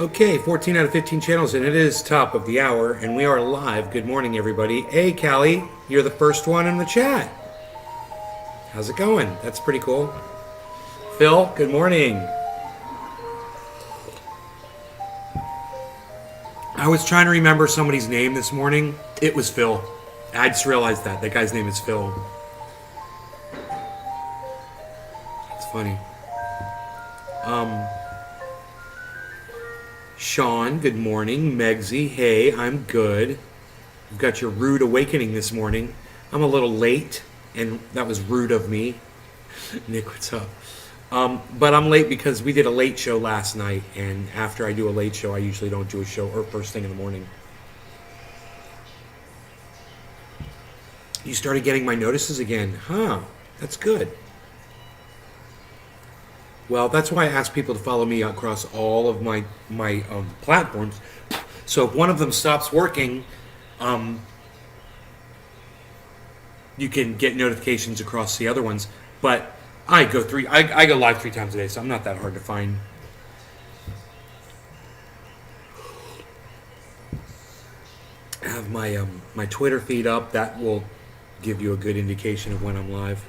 Okay, 14 out of 15 channels, and it is top of the hour, and we are live. Good morning, everybody. Hey, Callie, you're the first one in the chat. How's it going? That's pretty cool. Phil, good morning. I was trying to remember somebody's name this morning. It was Phil. I just realized that. That guy's name is Phil. It's funny. Sean, good morning. Megsy, hey, I'm good. You've got your rude awakening this morning. I'm a little late, and that was rude of me. Nick, what's up? But I'm late because we did a late show last night, and after I do a late show, I usually don't do a show or first thing in the morning. You started getting my notices again. Huh, that's good. Well, that's why I ask people to follow me across all of my platforms. So if one of them stops working, you can get notifications across the other ones. But I go live 3 times a day, so I'm not that hard to find. I have my my Twitter feed up. That will give you a good indication of when I'm live.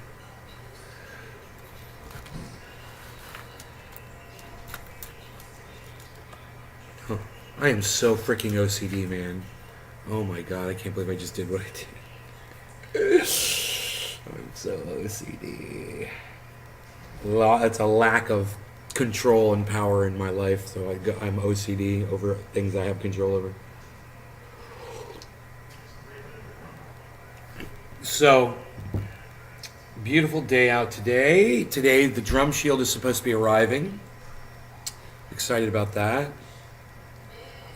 I am so freaking OCD, man. Oh my god, I can't believe I just did what I did. I'm so OCD. It's a lack of control and power in my life, so I'm OCD over things I have control over. So, beautiful day out today. Today, the drum shield is supposed to be arriving. Excited about that.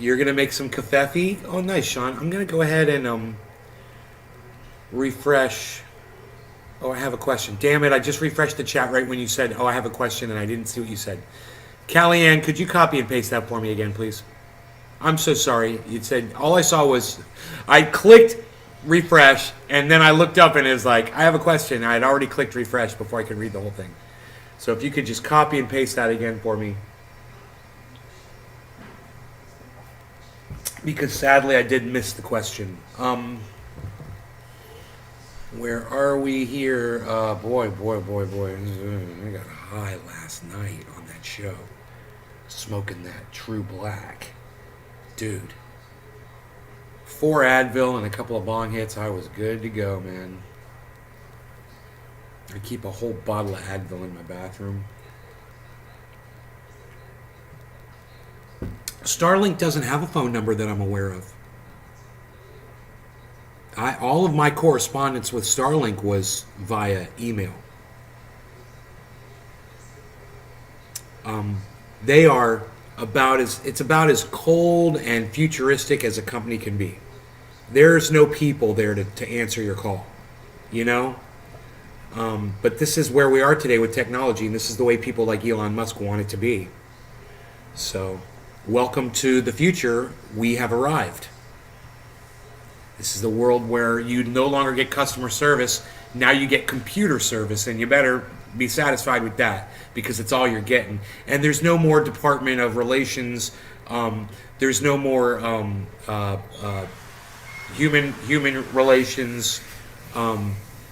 You're going to make some kafefe? Oh, nice, Sean. I'm going to go ahead and refresh. Oh, I have a question. Damn it, I just refreshed the chat right when you said, oh, I have a question, and I didn't see what you said. Callie Ann, could you copy and paste that for me again, please? I'm so sorry. You said, all I saw was, I clicked refresh, and then I looked up, and it was like, I have a question. I had already clicked refresh before I could read the whole thing. So if you could just copy and paste that again for me. Because sadly I did miss the question. Where are we here? Boy. I got high last night on that show. Smoking that True Black. Dude. 4 Advil and a couple of bong hits. I was good to go, man. I keep a whole bottle of Advil in my bathroom. Starlink doesn't have a phone number that I'm aware of. All of my correspondence with Starlink was via email. They are about as cold and futuristic as a company can be. There's no people there to answer your call, you know? But this is where we are today with technology, and this is the way people like Elon Musk want it to be. So, welcome to the future. We have arrived. This is the world where you no longer get customer service. Now you get computer service, and you better be satisfied with that because it's all you're getting. And there's no more Department of Relations. There's no more human relations.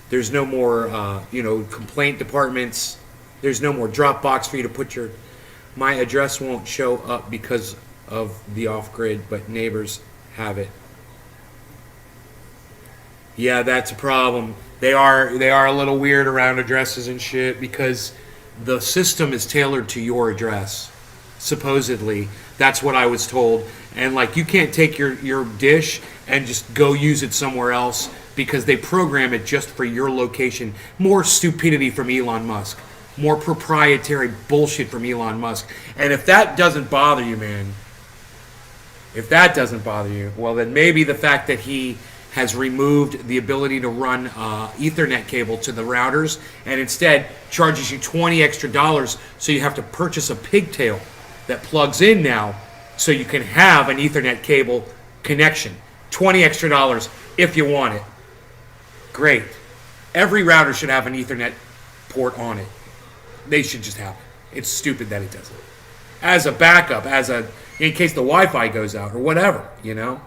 There's no more complaint departments. There's no more Dropbox for you to put your. My address won't show up because of the off-grid, but neighbors have it. Yeah, that's a problem. They are a little weird around addresses and shit because the system is tailored to your address. Supposedly, that's what I was told. And like, you can't take your dish and just go use it somewhere else because they program it just for your location. More stupidity from Elon Musk. More proprietary bullshit from Elon Musk. And if that doesn't bother you, man, well, then maybe the fact that he has removed the ability to run Ethernet cable to the routers and instead charges you $20 extra so you have to purchase a pigtail that plugs in now so you can have an Ethernet cable connection. $20 extra if you want it. Great. Every router should have an Ethernet port on it. They should just have it. It's stupid that it doesn't. As a backup, as a in case the Wi-Fi goes out or whatever, you know?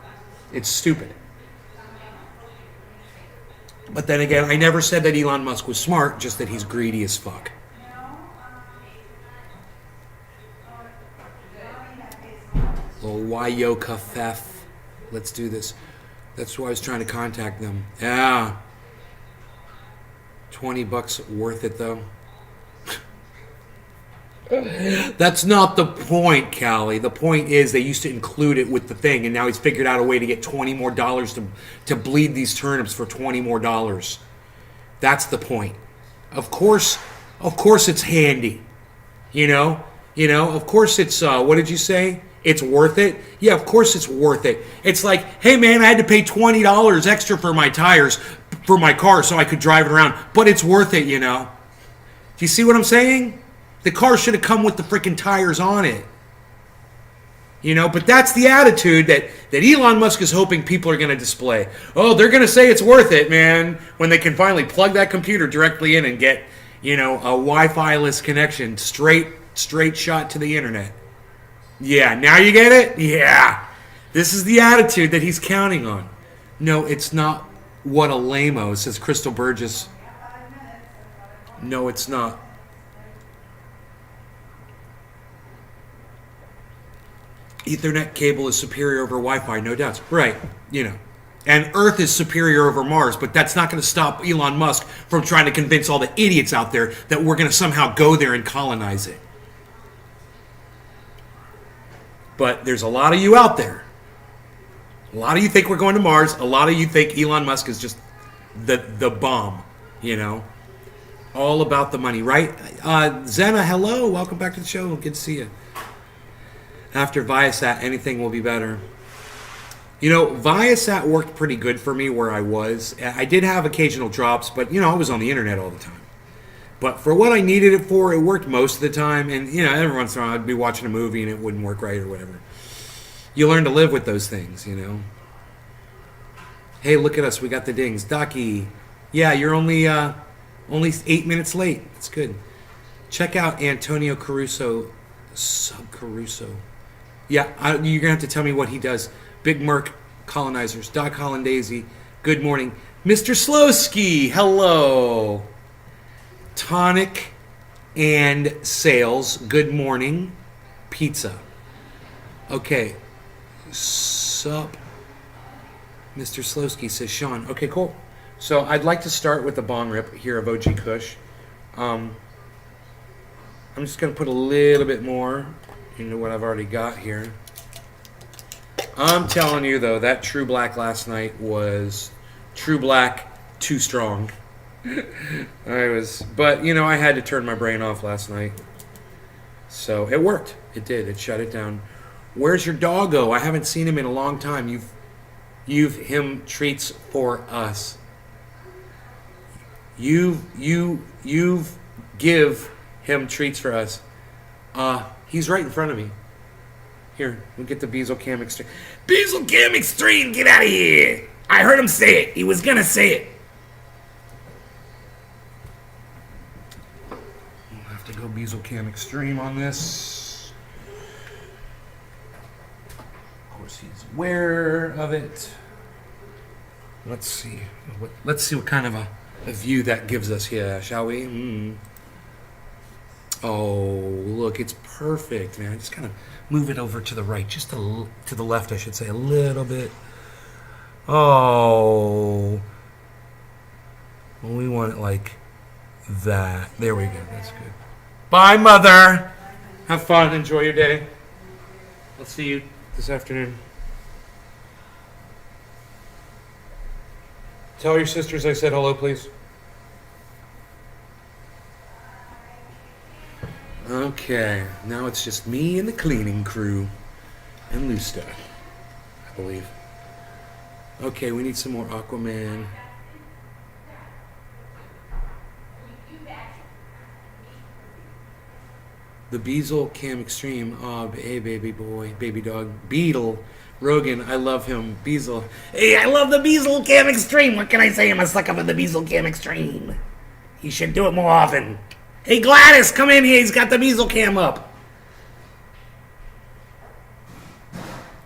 It's stupid. But then again, I never said that Elon Musk was smart, just that he's greedy as fuck. Little Wayoka Fef. Let's do this. That's why I was trying to contact them. Yeah. $20 worth it, though. That's not the point, Callie. The point is they used to include it with the thing, and now he's figured out a way to get $20 more to bleed these turnips for $20 more. That's the point. Of course it's handy. You know, of course it's what did you say? It's worth it? Yeah, of course it's worth it. It's like, hey man, I had to pay $20 extra for my tires for my car so I could drive it around, but it's worth it, you know. Do you see what I'm saying? The car should have come with the freaking tires on it. You know, but that's the attitude that Elon Musk is hoping people are going to display. Oh, they're going to say it's worth it, man, when they can finally plug that computer directly in and get, you know, a Wi-Fi-less connection, straight shot to the internet. Yeah, now you get it? Yeah. This is the attitude that he's counting on. No, it's not. What a lame-o, says Crystal Burgess. No, it's not. Ethernet cable is superior over Wi-Fi, no doubts. Right, you know. And Earth is superior over Mars, but that's not going to stop Elon Musk from trying to convince all the idiots out there that we're going to somehow go there and colonize it. But there's a lot of you out there. A lot of you think we're going to Mars. A lot of you think Elon Musk is just the bomb, you know. All about the money, right? Zena, hello. Welcome back to the show. Good to see you. After Viasat, anything will be better. You know, Viasat worked pretty good for me where I was. I did have occasional drops, but, you know, I was on the internet all the time. But for what I needed it for, it worked most of the time. And, you know, every once in a while I'd be watching a movie and it wouldn't work right or whatever. You learn to live with those things, you know. Hey, look at us. We got the dings. Ducky. Yeah, you're only 8 minutes late. That's good. Check out Antonio Caruso. Sub-Caruso. Yeah, you're going to have to tell me what he does. Big Merc Colonizers. Doc Hollandaisy. Good morning. Mr. Slowski. Hello. Tonic and Sales. Good morning. Pizza. Okay. Sup. Mr. Slowski says Sean. Okay, cool. So I'd like to start with the bong rip here of OG Kush. I'm just going to put a little bit more into what I've already got here. I'm telling you, though, that True Black last night was True Black too strong. But, you know, I had to turn my brain off last night. So it worked. It did. It shut it down. Where's your doggo? I haven't seen him in a long time. You've him treats for us. You've give him treats for us. He's right in front of me. Here, we'll get the Beazle Cam Extreme. Beazle Cam Extreme, get out of here! I heard him say it. He was gonna say it. We'll have to go Beazle Cam Extreme on this. Of course, he's aware of it. Let's see. Let's see what kind of a view that gives us here, shall we? Oh, look, it's perfect, man. Just kind of move it over to the right, just to the left, I should say, a little bit. Oh, well, we want it like that. There we go. That's good. Bye, Mother. Have fun. Enjoy your day. I'll see you this afternoon. Tell your sisters I said hello, please. Okay, now it's just me and the cleaning crew. And Lusta, I believe. Okay, we need some more Aquaman. The Beazle Cam Extreme. Oh, hey, baby boy, baby dog. Beetle. Rogan, I love him. Beazle. Hey, I love the Beazle Cam Extreme. What can I say? I'm a sucker for the Beazle Cam Extreme. He should do it more often. Hey, Gladys, come in here. He's got the Beazle Cam up.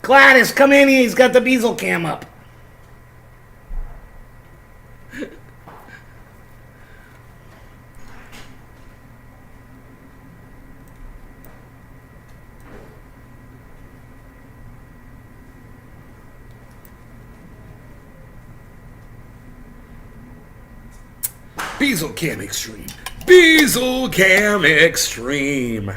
Gladys, come in here. He's got the Beazle cam up. Beazle Cam Extreme. Beazle Cam Extreme.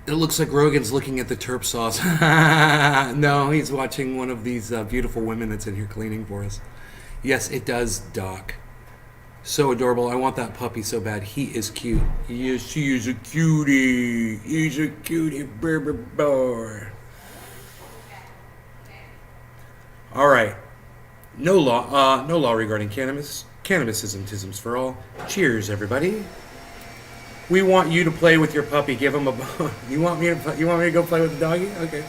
It looks like Rogan's looking at the terp sauce. No, he's watching one of these beautiful women that's in here cleaning for us. Yes, it does, Doc. So adorable. I want that puppy so bad. He is cute. Yes, he is a cutie. He's a cutie baby boy. All right. No law regarding cannabis. Cannabisism for all. Cheers, everybody. We want you to play with your puppy. Give him a bone. You want me to go play with the doggy? Okay.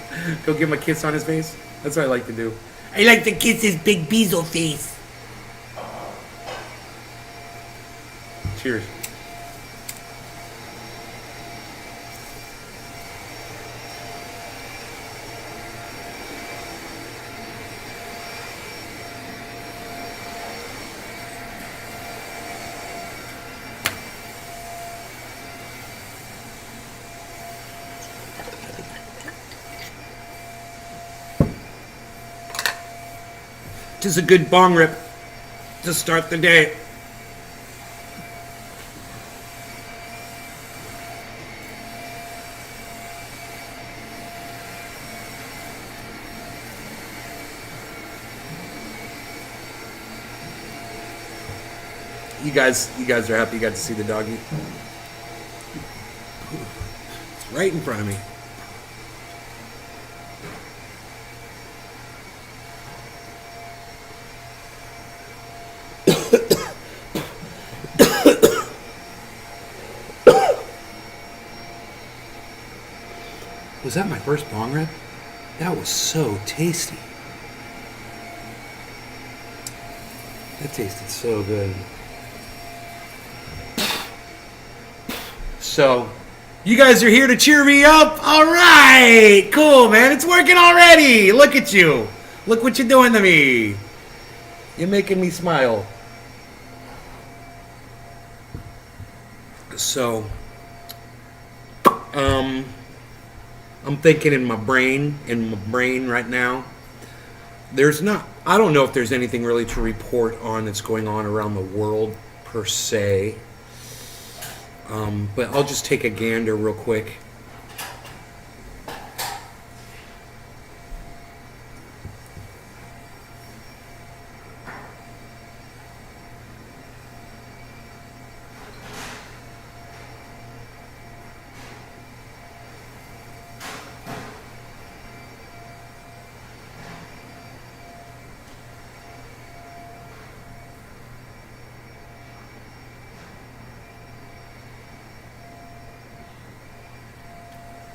Go give him a kiss on his face. That's what I like to do. I like to kiss his big Beazle face. Cheers. Tis a good bong rip to start the day. You guys are happy you got to see the doggy. It's right in front of me. Was that my first bong rip? That was so tasty. That tasted so good. So, you guys are here to cheer me up? All right, cool, man. It's working already. Look at you. Look what you're doing to me. You're making me smile. So, I'm thinking in my brain right now. I don't know if there's anything really to report on that's going on around the world per se. But I'll just take a gander real quick.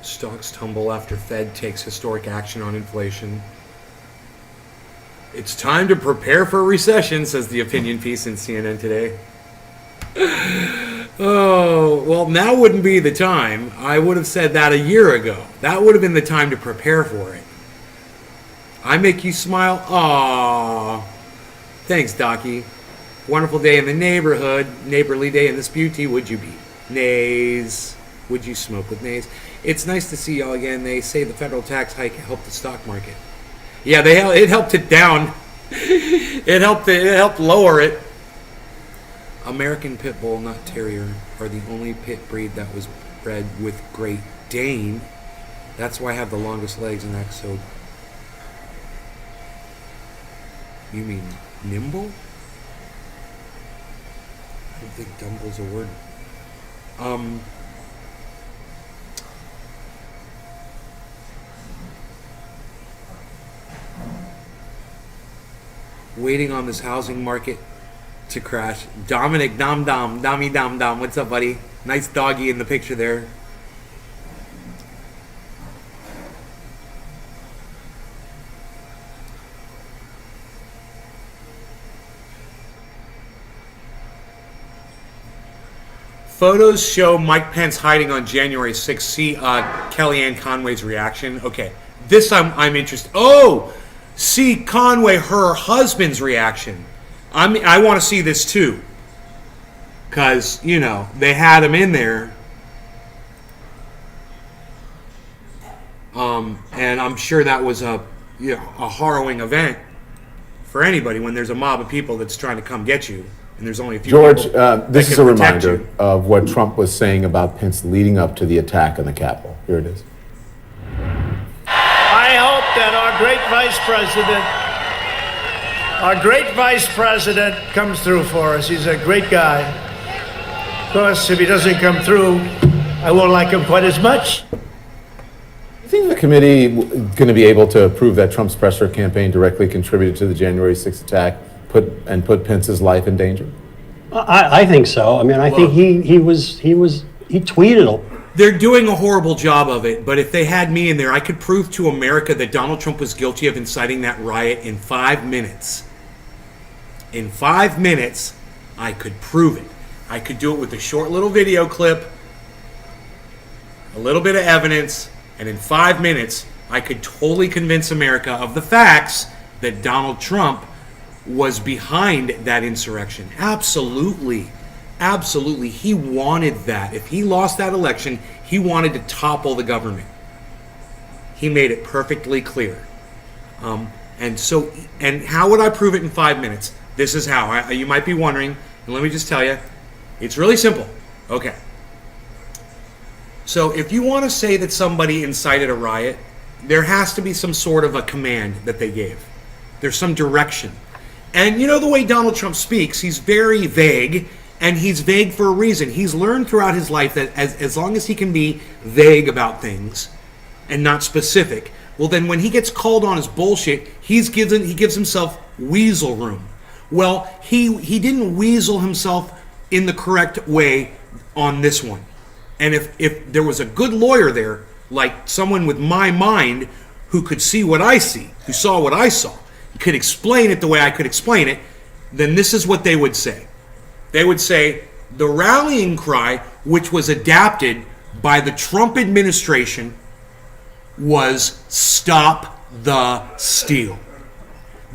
Stocks tumble after Fed takes historic action on inflation. It's time to prepare for a recession, says the opinion piece in CNN today. Oh, well, now wouldn't be the time. I would have said that a year ago. That would have been the time to prepare for it. I make you smile? Aww. Thanks, Docky. Wonderful day in the neighborhood. Neighborly day in this beauty. Would you be? Nays. Would you smoke with nays? It's nice to see y'all again. They say the federal tax hike helped the stock market. Yeah, it helped it down. It helped lower it. American Pit Bull, not Terrier, are the only pit breed that was bred with Great Dane. That's why I have the longest legs in that. So, you mean nimble? I don't think dumble's a word. Waiting on this housing market to crash. Dominic Dom, Dommy Dom. What's up, buddy? Nice doggy in the picture there. Photos show Mike Pence hiding on January 6th. See Kellyanne Conway's reaction. Okay, this I'm interested. Oh, see Conway, her husband's reaction. I want to see this too, because they had him in there, and I'm sure that was a harrowing event for anybody when there's a mob of people that's trying to come get you. And there's only a few George, people this is a reminder you. of what Trump was saying about Pence leading up to the attack on the Capitol. Here it is. I hope that our great vice president comes through for us. He's a great guy. Of course, if he doesn't come through, I won't like him quite as much. Do you think the committee going to be able to prove that Trump's pressure campaign directly contributed to the January 6th attack? Put Pence's life in danger? I think so. I mean, I think he tweeted. They're doing a horrible job of it, but if they had me in there, I could prove to America that Donald Trump was guilty of inciting that riot in 5 minutes. In 5 minutes, I could prove it. I could do it with a short little video clip, a little bit of evidence, and in 5 minutes, I could totally convince America of the facts that Donald Trump was behind that insurrection. Absolutely. Absolutely. He wanted that. If he lost that election, he wanted to topple the government. He made it perfectly clear. And how would I prove it in 5 minutes? This is how. You might be wondering, and let me just tell you, it's really simple. Okay. So if you want to say that somebody incited a riot, there has to be some sort of a command that they gave. There's some direction. And the way Donald Trump speaks, he's very vague, and he's vague for a reason. He's learned throughout his life that as long as he can be vague about things and not specific, well, then when he gets called on his bullshit, he gives himself weasel room. Well, he didn't weasel himself in the correct way on this one. And if there was a good lawyer there, like someone with my mind who could see what I see, who saw what I saw, could explain it the way I could explain it, then this is what they would say. They would say the rallying cry, which was adapted by the Trump administration, was "Stop the Steal."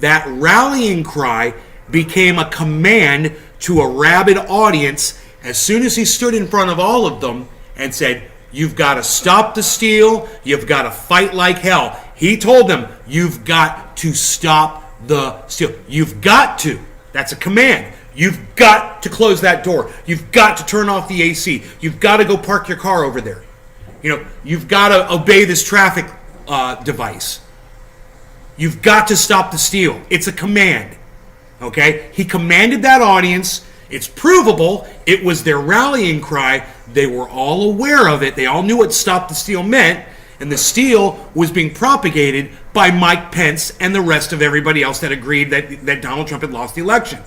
That rallying cry became a command to a rabid audience as soon as he stood in front of all of them and said, "You've got to stop the steal. You've got to fight like hell." He told them, "You've got to stop the steal. You've got to." That's a command. You've got to close that door. You've got to turn off the AC. You've got to go park your car over there. You've got to obey this traffic device. You've got to stop the steal. It's a command. Okay? He commanded that audience. It's provable. It was their rallying cry. They were all aware of it. They all knew what "Stop the Steal" meant. And the steal was being propagated by Mike Pence and the rest of everybody else that agreed that Donald Trump had lost the election.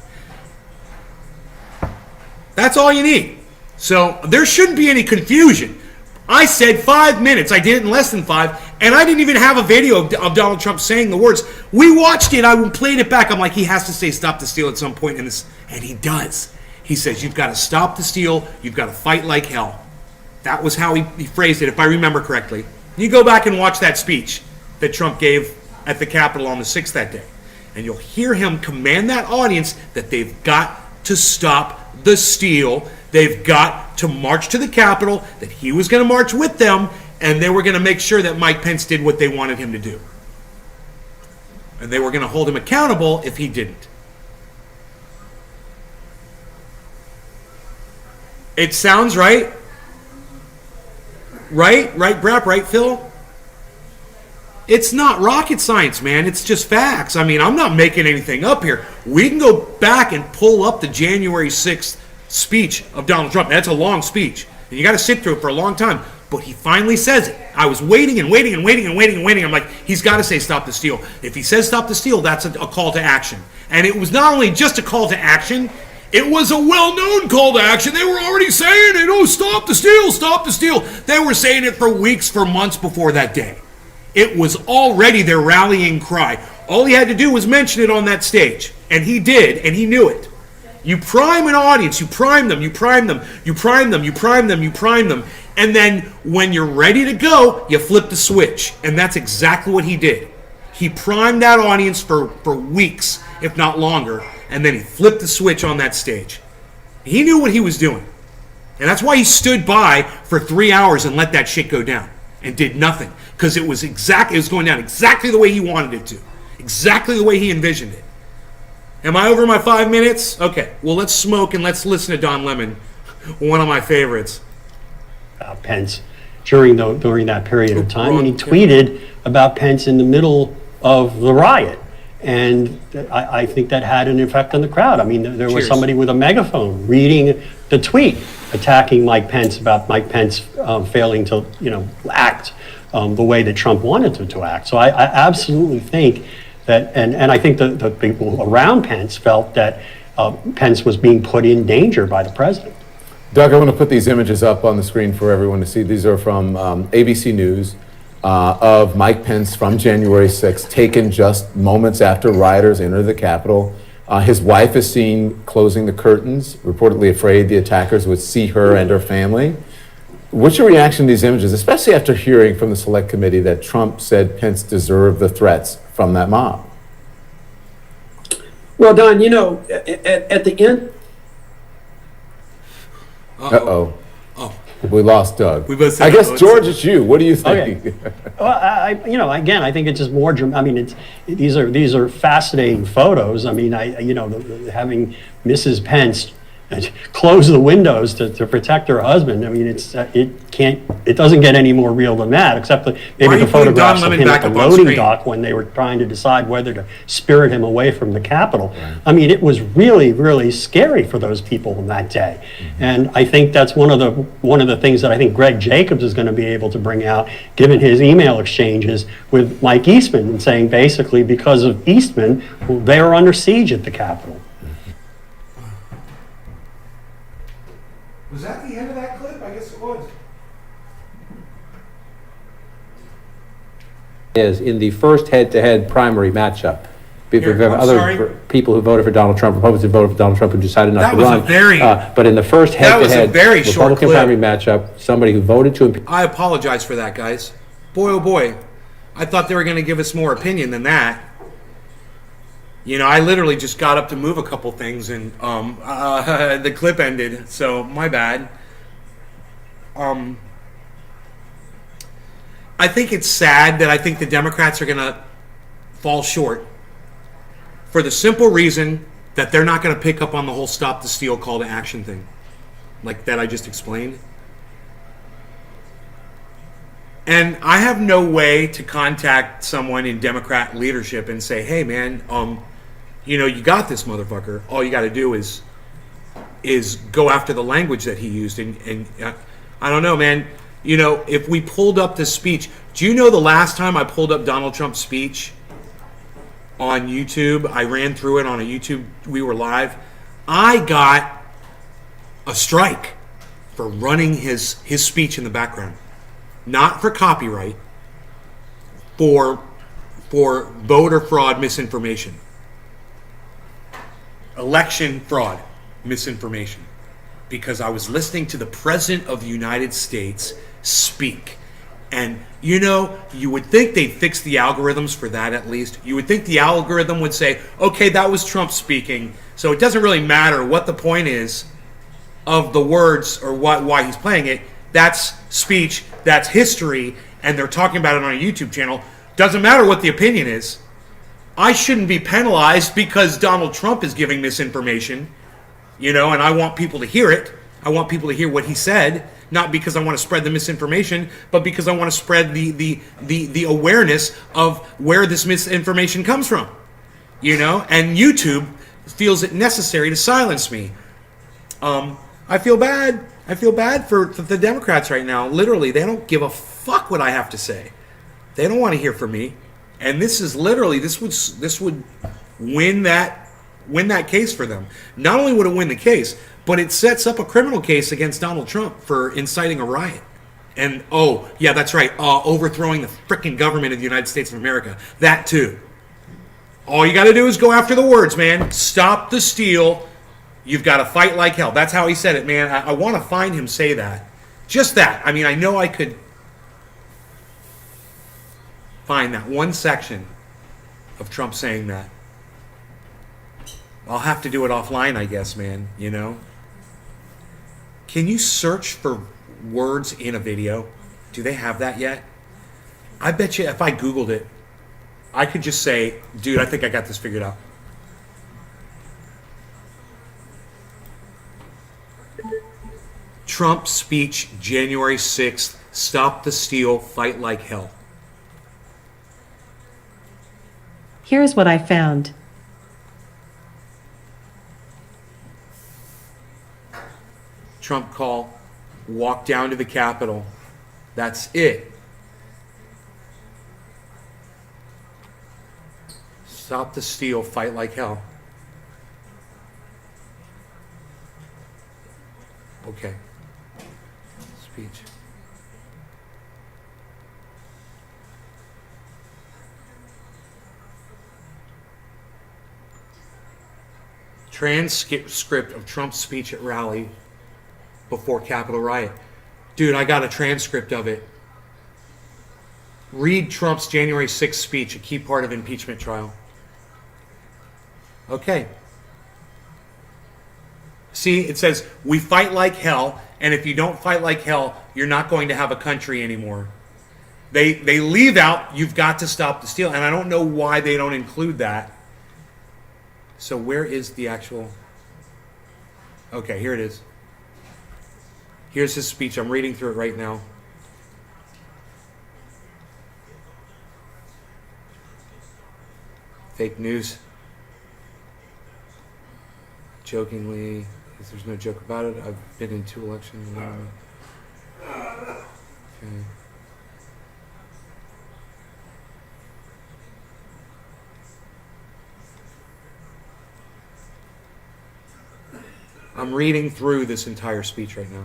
That's all you need. So there shouldn't be any confusion. I said 5 minutes. I did it in less than 5. And I didn't even have a video of Donald Trump saying the words. We watched it. I played it back. I'm like, he has to say "Stop the Steal" at some point in this. And he does. He says, "You've got to stop the steal. You've got to fight like hell." That was how he phrased it, if I remember correctly. You go back and watch that speech that Trump gave at the Capitol on the 6th that day. And you'll hear him command that audience that they've got to stop the steal. They've got to march to the Capitol, that he was going to march with them, and they were going to make sure that Mike Pence did what they wanted him to do. And they were going to hold him accountable if he didn't. It sounds right. Right, Brap, right, Phil? It's not rocket science, man. It's just facts. I mean, I'm not making anything up here. We can go back and pull up the January 6th speech of Donald Trump. That's a long speech, and you got to sit through it for a long time. But he finally says it. I was waiting. I'm like, he's got to say "Stop the Steal." If he says "Stop the Steal," that's a call to action. And it was not only just a call to action, it was a well-known call to action. They were already saying it. "Oh, stop the steal, stop the steal." They were saying it for weeks, for months before that day. It was already their rallying cry. All he had to do was mention it on that stage. And he did, and he knew it. You prime an audience, you prime them, and then when you're ready to go, you flip the switch. And that's exactly what he did. He primed that audience for weeks, if not longer, and then he flipped the switch on that stage. He knew what he was doing. And that's why he stood by for 3 hours and let that shit go down and did nothing. Because it was going down exactly the way he wanted it to. Exactly the way he envisioned it. Am I over my 5 minutes? Okay, well, let's smoke and let's listen to Don Lemon, one of my favorites. Pence during that period of time, and he tweeted about Pence in the middle of the riot. And I think that had an effect on the crowd. I mean, there was Cheers. somebody with a megaphone reading the tweet, attacking Mike Pence about Mike Pence failing to, act the way that Trump wanted him to act. So I absolutely think that, and I think the people around Pence felt that Pence was being put in danger by the president. Doug, I want to put these images up on the screen for everyone to see. These are from ABC News of Mike Pence from January 6th, taken just moments after rioters entered the Capitol. His wife is seen closing the curtains, reportedly afraid the attackers would see her and her family. What's your reaction to these images, especially after hearing from the Select Committee that Trump said Pence deserved the threats from that mob? Well, Don, at the end. Uh-oh. We lost Doug. We both said I guess, uh-oh. George, it's you. What do you think? Okay. Well, again, I think it's just more. I mean, these are fascinating photos. I mean, having Mrs. Pence close the windows to protect her husband. I mean, it doesn't get any more real than that, except Why maybe are the you putting Don photographs of Lemon him back at the up on loading screen? dock when they were trying to decide whether to spirit him away from the Capitol. Right. I mean, it was really, really scary for those people on that day. Mm-hmm. And I think that's one of the things that I think Greg Jacobs is going to be able to bring out, given his email exchanges with Mike Eastman, and saying basically because of Eastman, they are under siege at the Capitol. Was that the end of that clip? I guess it was. Is in the first head-to-head primary matchup. Here, We have I'm other sorry. people who voted for Donald Trump, Republicans who voted for Donald Trump who decided not That to was a run. very- But in the first That was a head-to-head very short Republican clip. primary matchup, somebody who voted to impeach I apologize for that, guys. Boy, oh boy. I thought they were going to give us more opinion than that. I literally just got up to move a couple things and the clip ended, so my bad. I think it's sad that I think the Democrats are going to fall short for the simple reason that they're not going to pick up on the whole stop the steal call to action thing, like that I just explained. And I have no way to contact someone in Democrat leadership and say, hey, man, you got this, motherfucker. All you got to do is go after the language that he used. And I don't know, man. If we pulled up this speech, do you know the last time I pulled up Donald Trump's speech on YouTube? I ran through it on a YouTube. We were live. I got a strike for running his speech in the background. Not for copyright, for voter fraud misinformation. Election fraud misinformation. Because I was listening to the President of the United States speak. And, you would think they'd fix the algorithms for that at least. You would think the algorithm would say, okay, that was Trump speaking, so it doesn't really matter what the point is of the words or why he's playing it. That's speech, that's history, and they're talking about it on a YouTube channel. Doesn't matter what the opinion is. I shouldn't be penalized because Donald Trump is giving misinformation, and I want people to hear it. I want people to hear what he said, not because I want to spread the misinformation, but because I want to spread the awareness of where this misinformation comes from. And YouTube feels it necessary to silence me. I feel bad. I feel bad for the Democrats right now. Literally, they don't give a fuck what I have to say. They don't want to hear from me. And this is literally this would win that case for them. Not only would it win the case, but it sets up a criminal case against Donald Trump for inciting a riot. And oh yeah, that's right, overthrowing the frickin' government of the United States of America. That too. All you got to do is go after the words, man. Stop the steal. You've got to fight like hell. That's how he said it, man. I want to find him say that. Just that. I mean, I know I could find that one section of Trump saying that. I'll have to do it offline, I guess, man, you know? Can you search for words in a video? Do they have that yet? I bet you if I Googled it, I could just say, dude, I think I got this figured out. Trump speech, January 6th, stop the steal, fight like hell. Here's what I found. Trump call, walk down to the Capitol. That's it. Stop the steal, fight like hell. Okay. Speech. Transcript of Trump's speech at rally before Capitol riot. Dude, I got a transcript of it. Read Trump's January 6th speech, a key part of impeachment trial. Okay. See, it says, we fight like hell, and if you don't fight like hell, you're not going to have a country anymore. They leave out, you've got to stop the steal, and I don't know why they don't include that. So where is the actual... Okay, here it is. Here's his speech. I'm reading through it right now. Fake news. Jokingly, there's no joke about it. I've been in 2 elections. Okay. I'm reading through this entire speech right now.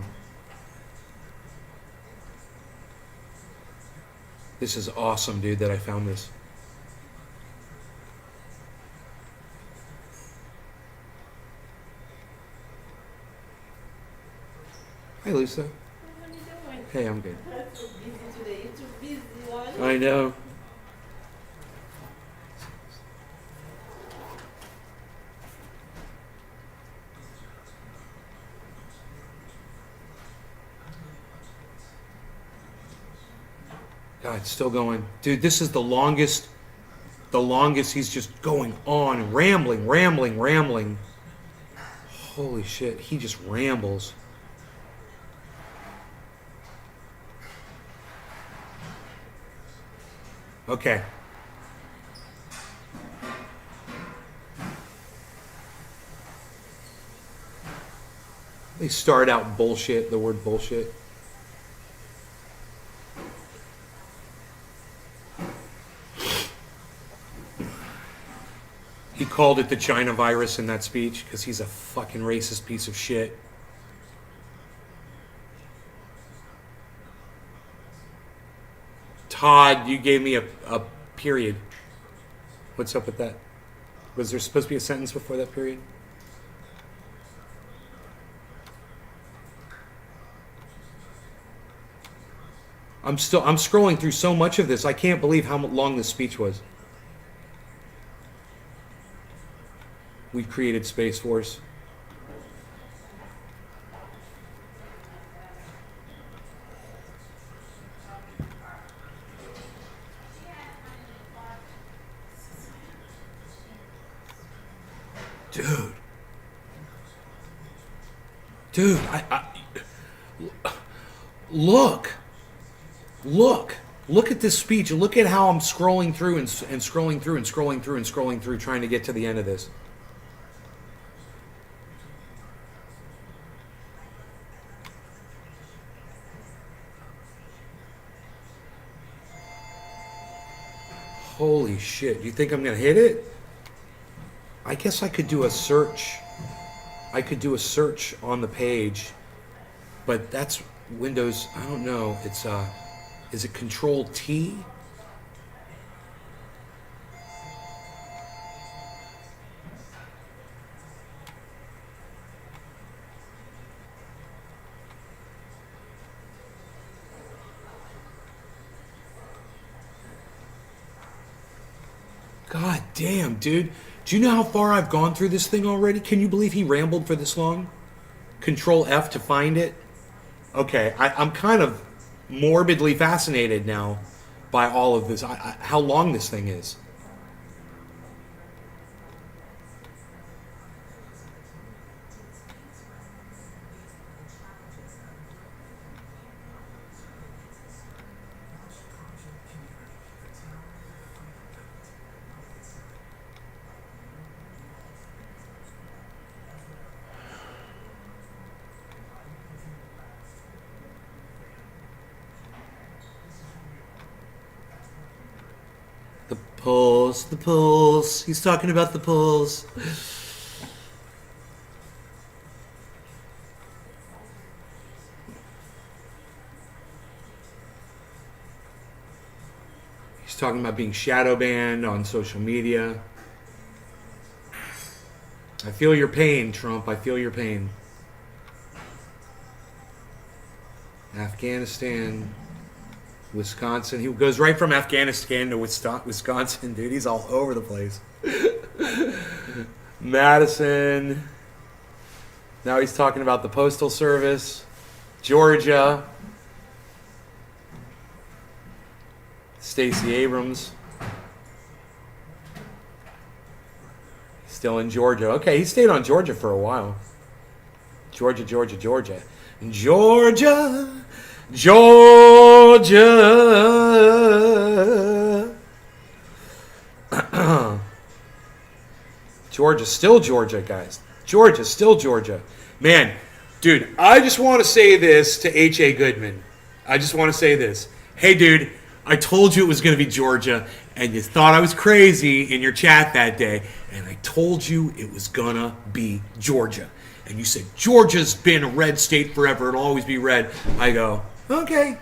This is awesome, dude, that I found this. Hi, Lisa. What are you doing? Hey, I'm good. I'm so busy today. You're too busy, one. I know. God, it's still going. Dude, this is the longest he's just going on, rambling. Holy shit, he just rambles. Okay. They start out bullshit, the word bullshit. He called it the China virus in that speech because he's a fucking racist piece of shit. Todd, you gave me a period. What's up with that? Was there supposed to be a sentence before that period? I'm scrolling through so much of this. I can't believe how long this speech was. We've created Space Force. Dude, look at this speech. Look at how I'm scrolling through and scrolling through trying to get to the end of this. Holy shit. You think I'm going to hit it? I guess I could do a search. I could do a search on the page, but that's Windows. I don't know. It's is it Control T? God damn, dude. Do you know how far I've gone through this thing already? Can you believe he rambled for this long? Control F to find it. Okay, I'm kind of morbidly fascinated now by all of this. How long this thing is. The polls. He's talking about the polls. He's talking about being shadow banned on social media. I feel your pain, Trump. I feel your pain. Afghanistan. Wisconsin. He goes right from Afghanistan to Wisconsin, dude. He's all over the place. Madison. Now he's talking about the Postal Service. Georgia. Stacey Abrams. Still in Georgia. Okay, he stayed on Georgia for a while. Georgia. Georgia. Georgia, still Georgia, guys. Georgia, still Georgia. Man, dude, I just want to say this to H.A. Goodman. I just want to say this. Hey, dude, I told you it was going to be Georgia, and you thought I was crazy in your chat that day, and I told you it was going to be Georgia. And you said, Georgia's been a red state forever. It'll always be red. I go, okay,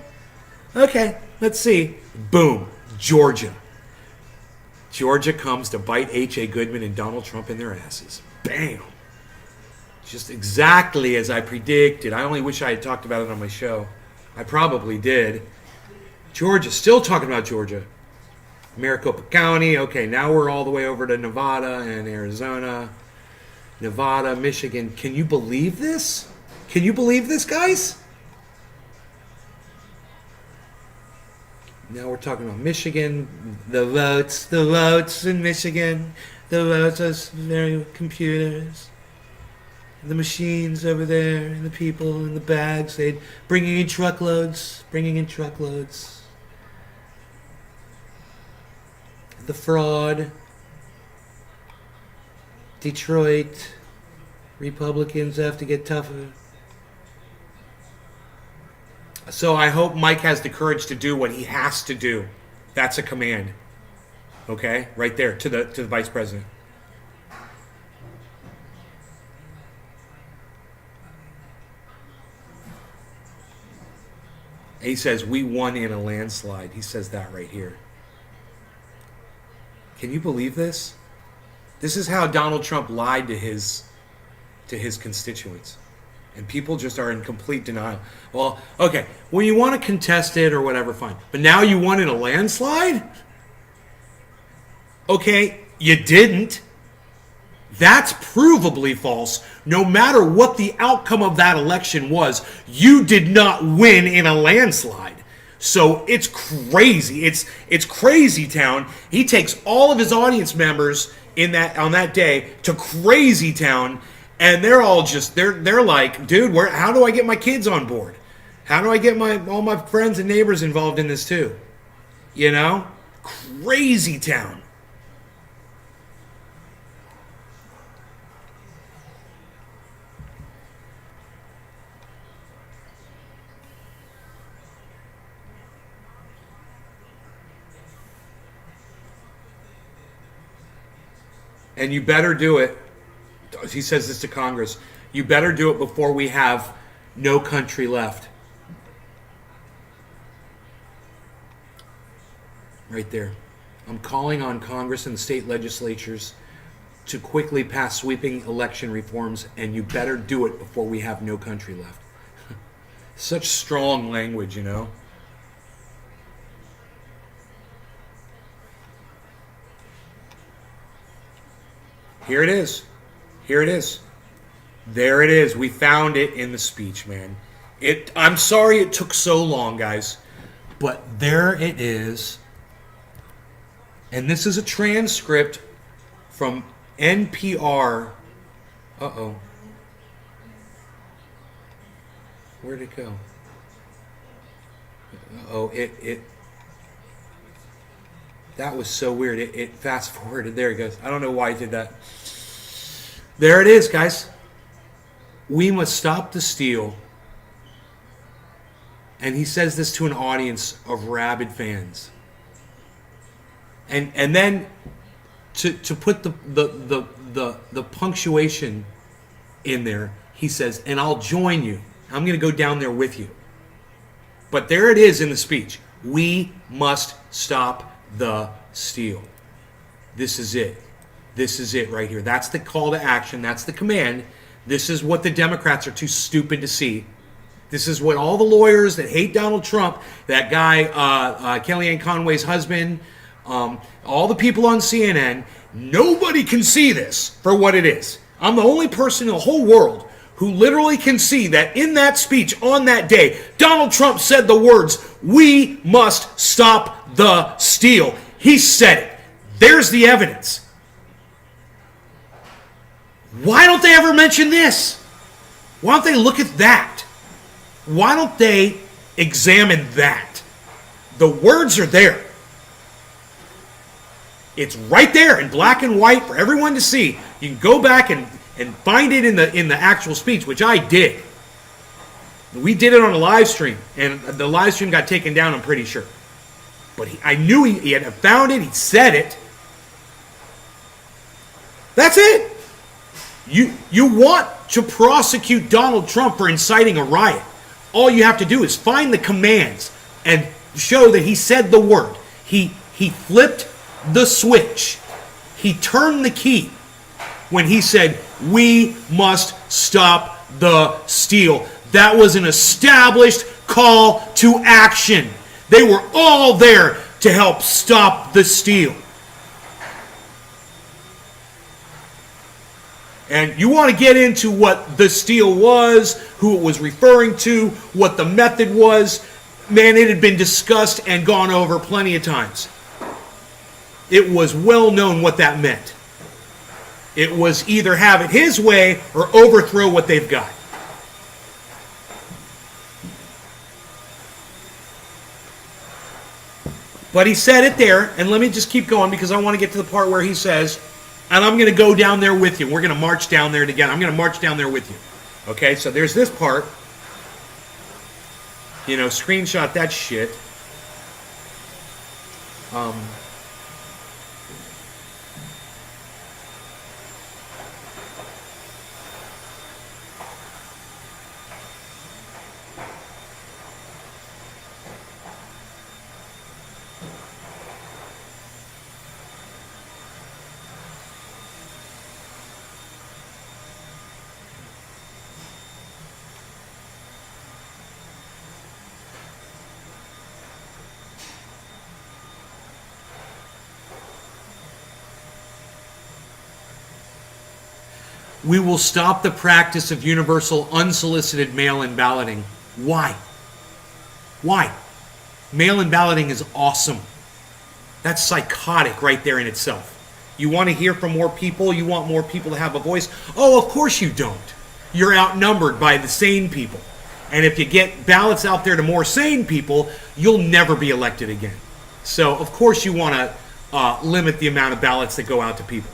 let's see. Boom, Georgia. Georgia comes to bite H.A. Goodman and Donald Trump in their asses. Bam. Just exactly as I predicted. I only wish I had talked about it on my show. I probably did. Georgia, still talking about Georgia. Maricopa County. Okay, now we're all the way over to Nevada and Arizona. Nevada, Michigan. Can you believe this? Can you believe this, guys? Now we're talking about Michigan, the votes in Michigan, the votes are very computers, the machines over there, and the people in the bags, they bringing in truckloads. The fraud, Detroit, Republicans have to get tougher. So I hope Mike has the courage to do what he has to do. That's a command. Okay? Right there to the vice president. He says, we won in a landslide. He says that right here. Can you believe this? This is how Donald Trump lied to his constituents. And people just are in complete denial. Well, okay, when you want to contest it or whatever, fine. But now you won in a landslide? Okay, you didn't. That's provably false. No matter what the outcome of that election was, you did not win in a landslide. So it's crazy. It's crazy town. He takes all of his audience members on that day to crazy town, and they're all just they're like, dude, how do I get my kids on board? How do I get all my friends and neighbors involved in this too? You know? Crazy town. And you better do it. He says this to Congress. You better do it before we have no country left. Right there. I'm calling on Congress and the state legislatures to quickly pass sweeping election reforms, and you better do it before we have no country left. Such strong language, you know. Here it is. Here it is. There it is. We found it in the speech, man. I'm sorry it took so long, guys. But there it is. And this is a transcript from NPR. Uh-oh. Where'd it go? Uh-oh, that was so weird. It fast forwarded. There it goes. I don't know why it did that. There it is, guys. We must stop the steal. And he says this to an audience of rabid fans. And then to put the punctuation in there, he says, and I'll join you. I'm going to go down there with you. But there it is in the speech. We must stop the steal. This is it. This is it right here. That's the call to action. That's the command. This is what the Democrats are too stupid to see. This is what all the lawyers that hate Donald Trump, that guy, Kellyanne Conway's husband, all the people on CNN, nobody can see this for what it is. I'm the only person in the whole world who literally can see that in that speech on that day, Donald Trump said the words, "We must stop the steal." He said it. There's the evidence. Why don't they ever mention this? Why don't they look at that? Why don't they examine that? The words are there. It's right there in black and white for everyone to see. You can go back and find it in the actual speech, which I did. We did it on a live stream, and the live stream got taken down, I'm pretty sure. But I knew he had found it. He said it. That's it. You want to prosecute Donald Trump for inciting a riot. All you have to do is find the commands and show that he said the word. He flipped the switch. He turned the key when he said, "We must stop the steal." That was an established call to action. They were all there to help stop the steal. And you want to get into what the steal was, who it was referring to, what the method was, man, it had been discussed and gone over plenty of times. It was well known what that meant. It was either have it his way or overthrow what they've got. But he said it there, and let me just keep going because I want to get to the part where he says, and I'm going to go down there with you. We're going to march down there together. I'm going to march down there with you. Okay, so there's this part. You know, screenshot that shit. We will stop the practice of universal unsolicited mail-in balloting. Why? Why? Mail-in balloting is awesome. That's psychotic right there in itself. You want to hear from more people? You want more people to have a voice? Oh, of course you don't. You're outnumbered by the sane people. And if you get ballots out there to more sane people, you'll never be elected again. So, of course you want to limit the amount of ballots that go out to people.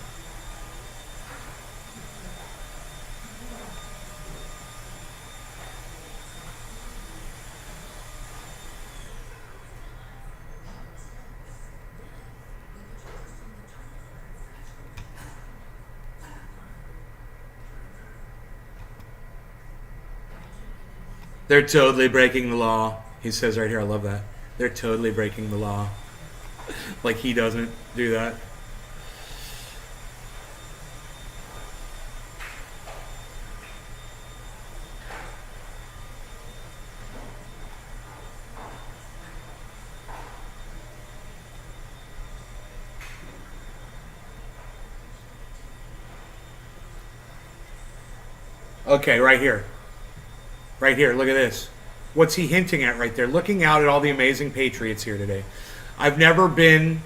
They're totally breaking the law. He says right here, I love that. They're totally breaking the law. Like he doesn't do that. Okay, right here. Right here, look at this. What's he hinting at right there? Looking out at all the amazing patriots here today. I've never been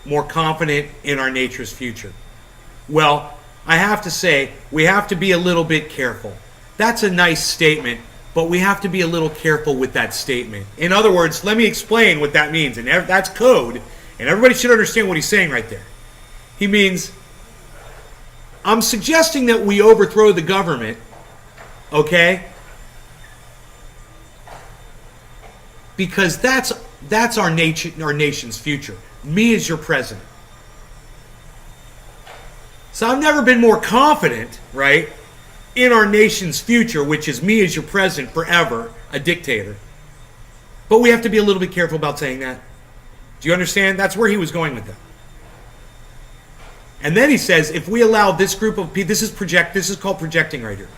more confident in our nature's future. Well, I have to say, we have to be a little bit careful. That's a nice statement, but we have to be a little careful with that statement. In other words, let me explain what that means. And that's code, and everybody should understand what he's saying right there. He means, I'm suggesting that we overthrow the government, okay? Because that's our nation's future. Me as your president. So I've never been more confident, right, in our nation's future, which is me as your president forever, a dictator. But we have to be a little bit careful about saying that. Do you understand? That's where he was going with that. And then he says, if we allow this group of people, this is called projecting right here.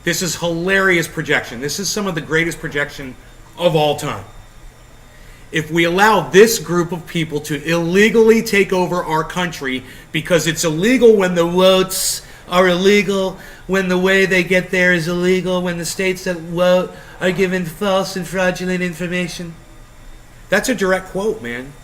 This is hilarious projection. This is some of the greatest projection of all time. If we allow this group of people to illegally take over our country, because it's illegal when the votes are illegal, when the way they get there is illegal, when the states that vote are given false and fraudulent information. That's a direct quote, man.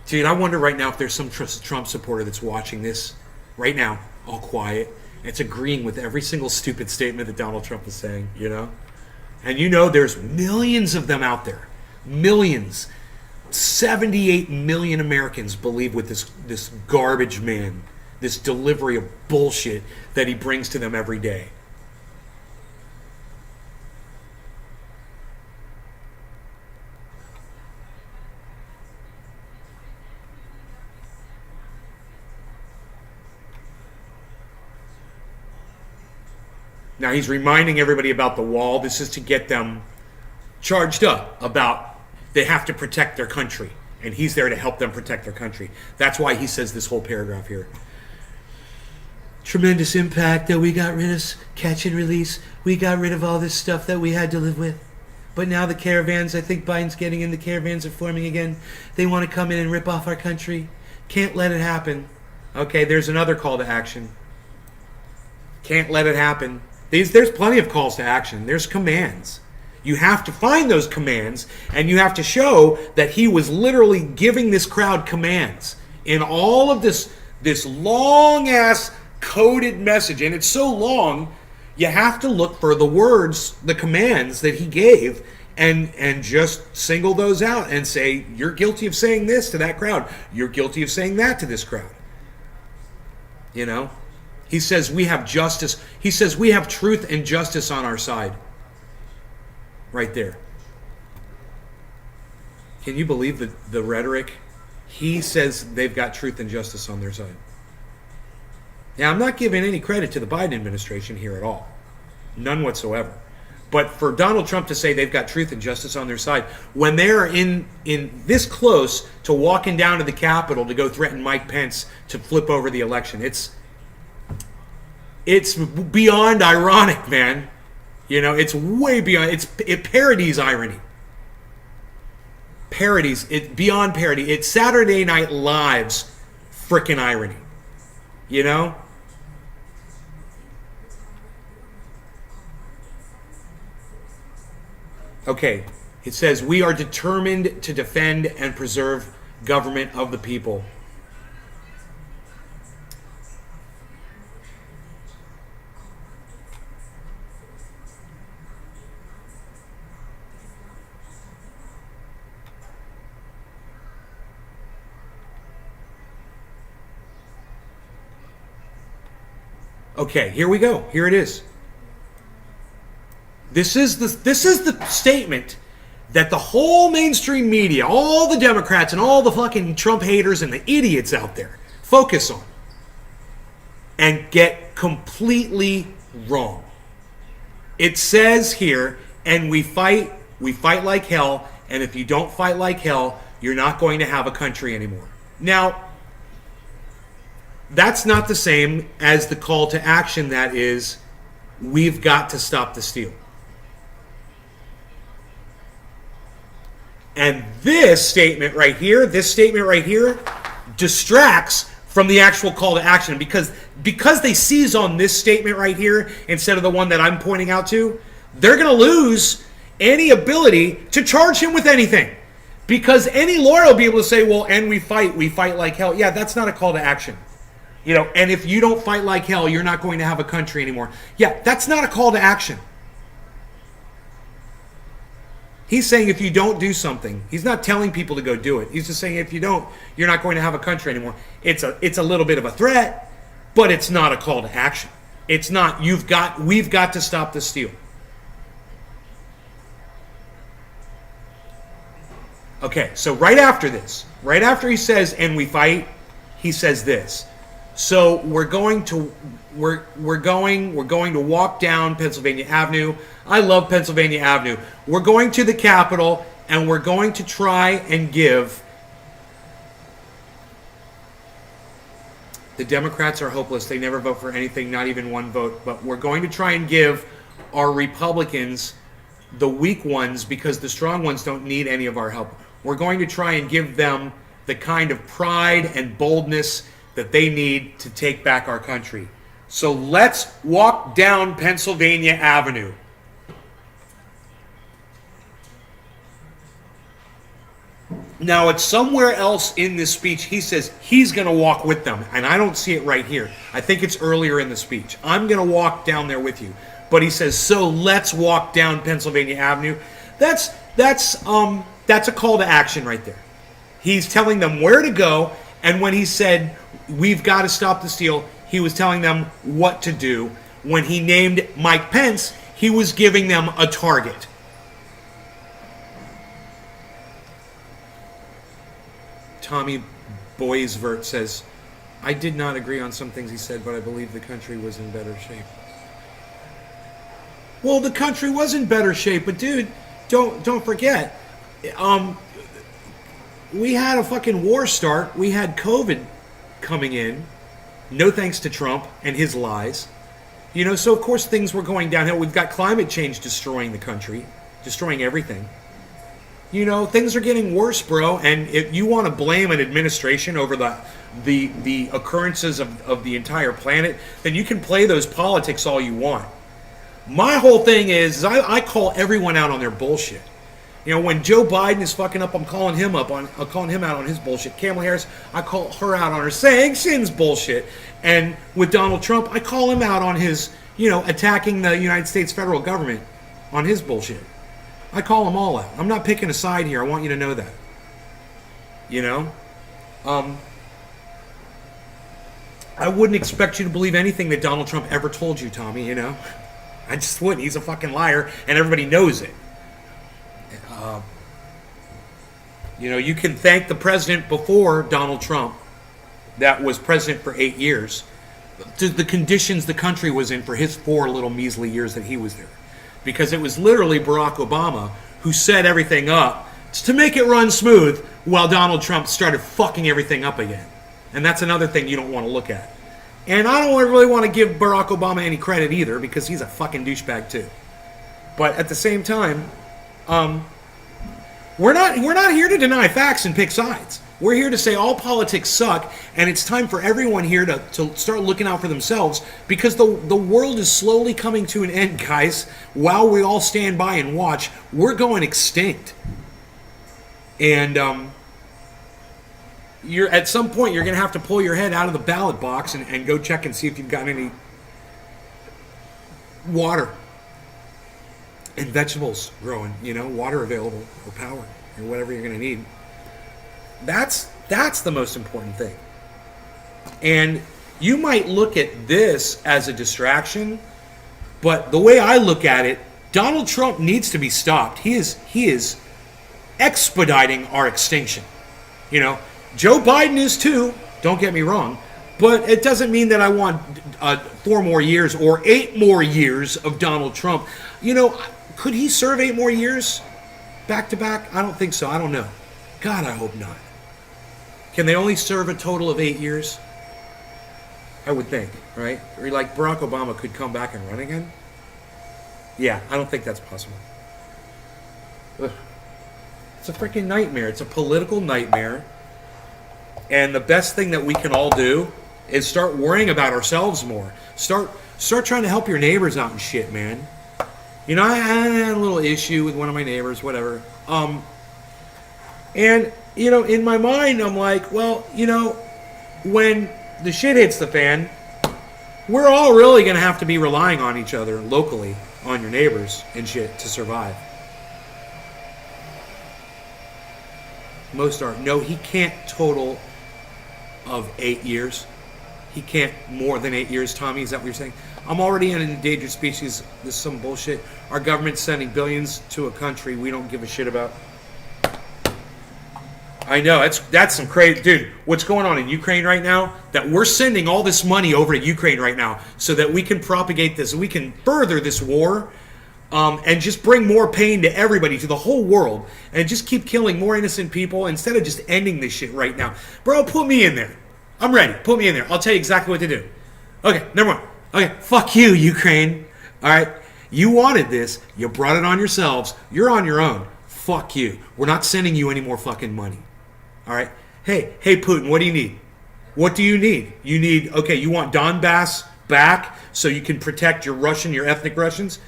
Dude, I wonder right now if there's some Trump supporter that's watching this right now, all quiet. It's agreeing with every single stupid statement that Donald Trump is saying, you know? And you know there's millions of them out there. Millions. 78 million Americans believe with this garbage man, this delivery of bullshit that he brings to them every day. Now he's reminding everybody about the wall. This is to get them charged up about they have to protect their country. And he's there to help them protect their country. That's why he says this whole paragraph here. Tremendous impact that we got rid of catch and release. We got rid of all this stuff that we had to live with. But now the caravans, I think Biden's getting in, the caravans are forming again. They want to come in and rip off our country. Can't let it happen. Okay, there's another call to action. Can't let it happen. There's plenty of calls to action. There's commands. You have to find those commands, and you have to show that he was literally giving this crowd commands in all of this long-ass coded message. And it's so long, you have to look for the words, the commands that he gave, and just single those out and say, you're guilty of saying this to that crowd. You're guilty of saying that to this crowd. You know? He says we have justice. He says we have truth and justice on our side. Right there. Can you believe the rhetoric? He says they've got truth and justice on their side. Now, I'm not giving any credit to the Biden administration here at all. None whatsoever. But for Donald Trump to say they've got truth and justice on their side, when they're in this close to walking down to the Capitol to go threaten Mike Pence to flip over the election, it's beyond ironic, man. You know, it's way beyond. It parodies irony. Parodies it beyond parody. It's Saturday Night Live's frickin' irony. You know. Okay, it says we are determined to defend and preserve government of the people. Okay, here we go. Here it is. This is the statement that the whole mainstream media, all the Democrats and all the fucking Trump haters and the idiots out there focus on and get completely wrong. It says here, and we fight like hell, and if you don't fight like hell, you're not going to have a country anymore. Now, that's not the same as the call to action that is, we've got to stop the steal. And this statement right here, distracts from the actual call to action because they seize on this statement right here instead of the one that I'm pointing out to, they're going to lose any ability to charge him with anything. Because any lawyer will be able to say, well, and we fight like hell. Yeah, that's not a call to action. You know, and if you don't fight like hell, you're not going to have a country anymore. Yeah, that's not a call to action. He's saying if you don't do something, he's not telling people to go do it. He's just saying if you don't, you're not going to have a country anymore. It's a little bit of a threat, but it's not a call to action. It's not we've got to stop the steal. Okay, so right after he says and we fight, he says this. So we're going to walk down Pennsylvania Avenue. I love Pennsylvania Avenue. We're going to the Capitol and we're going to try and give. The Democrats are hopeless. They never vote for anything, not even one vote. But we're going to try and give our Republicans, the weak ones, because the strong ones don't need any of our help. We're going to try and give them the kind of pride and boldness that they need to take back our country. So let's walk down Pennsylvania Avenue. Now, it's somewhere else in this speech. He says he's going to walk with them, and I don't see it right here. I think it's earlier in the speech. I'm going to walk down there with you. But he says, so let's walk down Pennsylvania Avenue. That's a call to action right there. He's telling them where to go, and when he said, we've got to stop the steal, he was telling them what to do. When he named Mike Pence, he was giving them a target. Tommy Boisvert says, I did not agree on some things he said, but I believe the country was in better shape. Well, the country was in better shape, but dude, don't forget, we had a fucking war start. We had COVID coming in. No thanks to Trump and his lies. You know, so of course things were going downhill. We've got climate change destroying the country, destroying everything. You know, things are getting worse, bro. And if you want to blame an administration over the occurrences of the entire planet, then you can play those politics all you want. My whole thing is I call everyone out on their bullshit. You know, when Joe Biden is fucking up, I'm calling him out on his bullshit. Kamala Harris, I call her out on her sanctions bullshit. And with Donald Trump, I call him out on his, attacking the United States federal government on his bullshit. I call them all out. I'm not picking a side here. I want you to know that. I wouldn't expect you to believe anything that Donald Trump ever told you, Tommy, I just wouldn't. He's a fucking liar, and everybody knows it. You can thank the president before Donald Trump that was president for 8 years. The conditions the country was in for his 4 little measly years that he was there. Because it was literally Barack Obama who set everything up to make it run smooth while Donald Trump started fucking everything up again. And that's another thing you don't want to look at. And I don't really want to give Barack Obama any credit either because he's a fucking douchebag too. But at the same time, we're not here to deny facts and pick sides. We're here to say all politics suck, and it's time for everyone here to start looking out for themselves because the world is slowly coming to an end, guys. While we all stand by and watch, we're going extinct. And at some point, you're going to have to pull your head out of the ballot box and go check and see if you've got any water and vegetables growing, water available or power or whatever you're going to need. That's the most important thing. And you might look at this as a distraction, but the way I look at it, Donald Trump needs to be stopped. He is expediting our extinction. Joe Biden is too, don't get me wrong, but it doesn't mean that I want 4 more years or 8 more years of Donald Trump. Could he serve 8 more years back to back? I don't think so. I don't know. God, I hope not. Can they only serve a total of 8 years? I would think, right? Or like Barack Obama could come back and run again? Yeah, I don't think that's possible. Ugh. It's a freaking nightmare. It's a political nightmare. And the best thing that we can all do is start worrying about ourselves more. Start trying to help your neighbors out and shit, man. You know, I had a little issue with one of my neighbors, whatever. And, you know, in my mind, I'm like, well, you know, when the shit hits the fan, we're all really going to have to be relying on each other locally, on your neighbors and shit to survive. Most are. No, he can't total of 8 years. He can't more than 8 years, Tommy. Is that what you're saying? I'm already an endangered species. This is some bullshit. Our government's sending billions to a country we don't give a shit about. I know, that's some crazy... Dude, what's going on in Ukraine right now? That we're sending all this money over to Ukraine right now so that we can propagate this, we can further this war, and just bring more pain to everybody, to the whole world, and just keep killing more innocent people instead of just ending this shit right now. Bro, put me in there. I'm ready. Put me in there. I'll tell you exactly what to do. Okay, never mind. Okay, fuck you, Ukraine. All right? You wanted this. You brought it on yourselves. You're on your own. Fuck you. We're not sending you any more fucking money. All right? Hey, Putin, what do you need? What do you need? You need, okay, you want Donbass back so you can protect your ethnic Russians?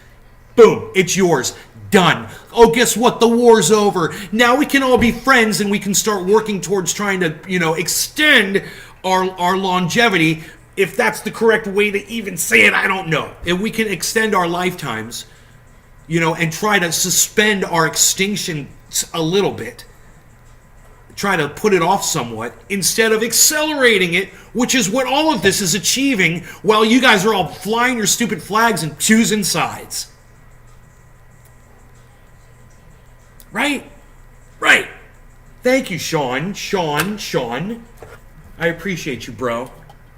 Boom, it's yours. Done. Oh, guess what? The war's over. Now we can all be friends and we can start working towards trying to, you know, extend our longevity. If that's the correct way to even say it, I don't know. If we can extend our lifetimes, you know, and try to suspend our extinction a little bit. Try to put it off somewhat instead of accelerating it, which is what all of this is achieving while you guys are all flying your stupid flags and choosing sides. Right? Right. Thank you, Sean. Sean. I appreciate you, bro.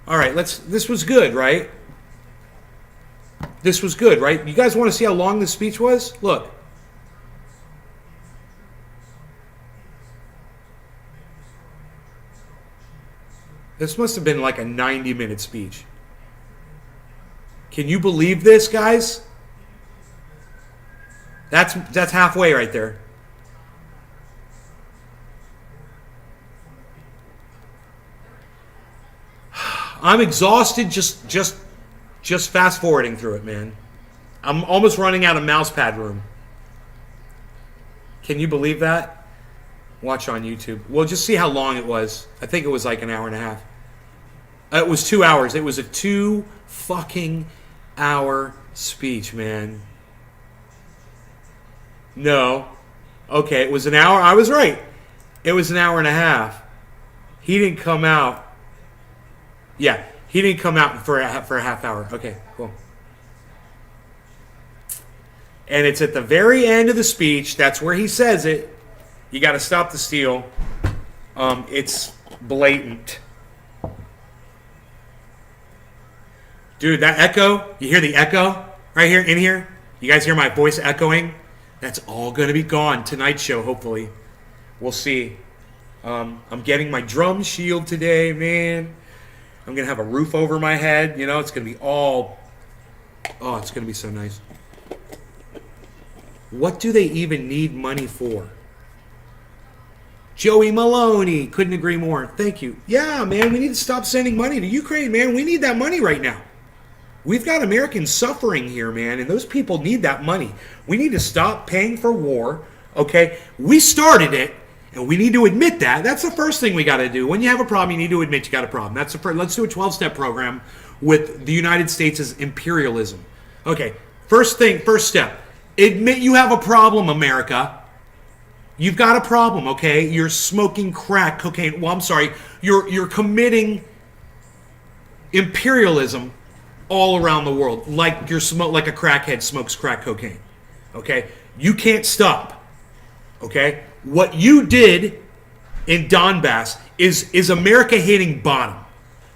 All right, this was good, right? This was good, right? You guys want to see how long this speech was? Look. This must have been like a 90-minute speech. Can you believe this, guys? That's halfway right there. I'm exhausted just fast forwarding through it, man. I'm almost running out of mouse pad room. Can you believe that? Watch on YouTube. Well, just see how long it was. I think it was like an hour and a half. It was 2 hours. It was a 2 fucking hour speech, man. No. Okay, it was an hour. I was right. It was an hour and a half. He didn't come out. Yeah, he didn't come out for a half hour. Okay, cool. And it's at the very end of the speech. That's where he says it. You got to stop the steal. It's blatant. Dude, that echo, you hear the echo right here, in here? You guys hear my voice echoing? That's all going to be gone tonight's show, hopefully. We'll see. I'm getting my drum shield today, man. I'm going to have a roof over my head. You know, it's going to be all... Oh, it's going to be so nice. What do they even need money for? Joey Maloney, couldn't agree more. Thank you. Yeah, man, we need to stop sending money to Ukraine, man. We need that money right now. We've got Americans suffering here, man, and those people need that money. We need to stop paying for war, okay? We started it, and we need to admit that. That's the first thing we got to do. When you have a problem, you need to admit you got a problem. That's the first. Let's do a 12-step program with the United States' imperialism. Okay, first step. Admit you have a problem, America. You've got a problem, okay? You're smoking crack cocaine. Well, I'm sorry. You're committing imperialism all around the world, like a crackhead smokes crack cocaine. Okay? You can't stop. Okay? What you did in Donbass is America hitting bottom.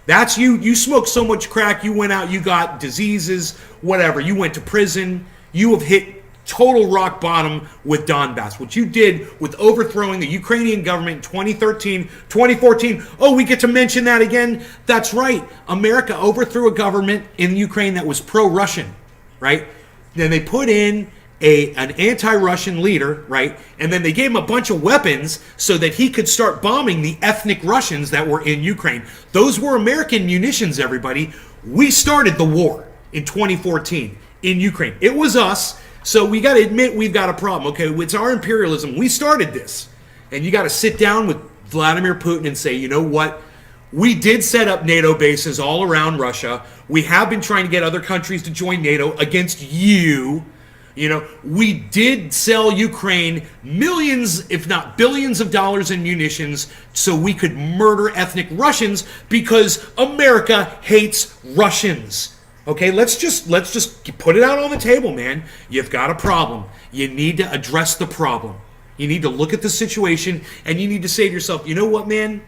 That's you. You smoked so much crack, you went out, you got diseases, whatever. You went to prison. You have hit total rock bottom with Donbass. What you did with overthrowing the Ukrainian government in 2013, 2014. Oh, we get to mention that again? That's right. America overthrew a government in Ukraine that was pro-Russian, right? Then they put in an anti-Russian leader, right? And then they gave him a bunch of weapons so that he could start bombing the ethnic Russians that were in Ukraine. Those were American munitions, everybody. We started the war in 2014 in Ukraine. It was us. So we got to admit we've got a problem. Okay, it's our imperialism. We started this. And you got to sit down with Vladimir Putin and say, you know what? We did set up NATO bases all around Russia. We have been trying to get other countries to join NATO against you. You know, we did sell Ukraine millions, if not billions of dollars in munitions so we could murder ethnic Russians because America hates Russians. Okay, let's just put it out on the table, man. You've got a problem. You need to address the problem. You need to look at the situation and you need to say to yourself, you know what, man?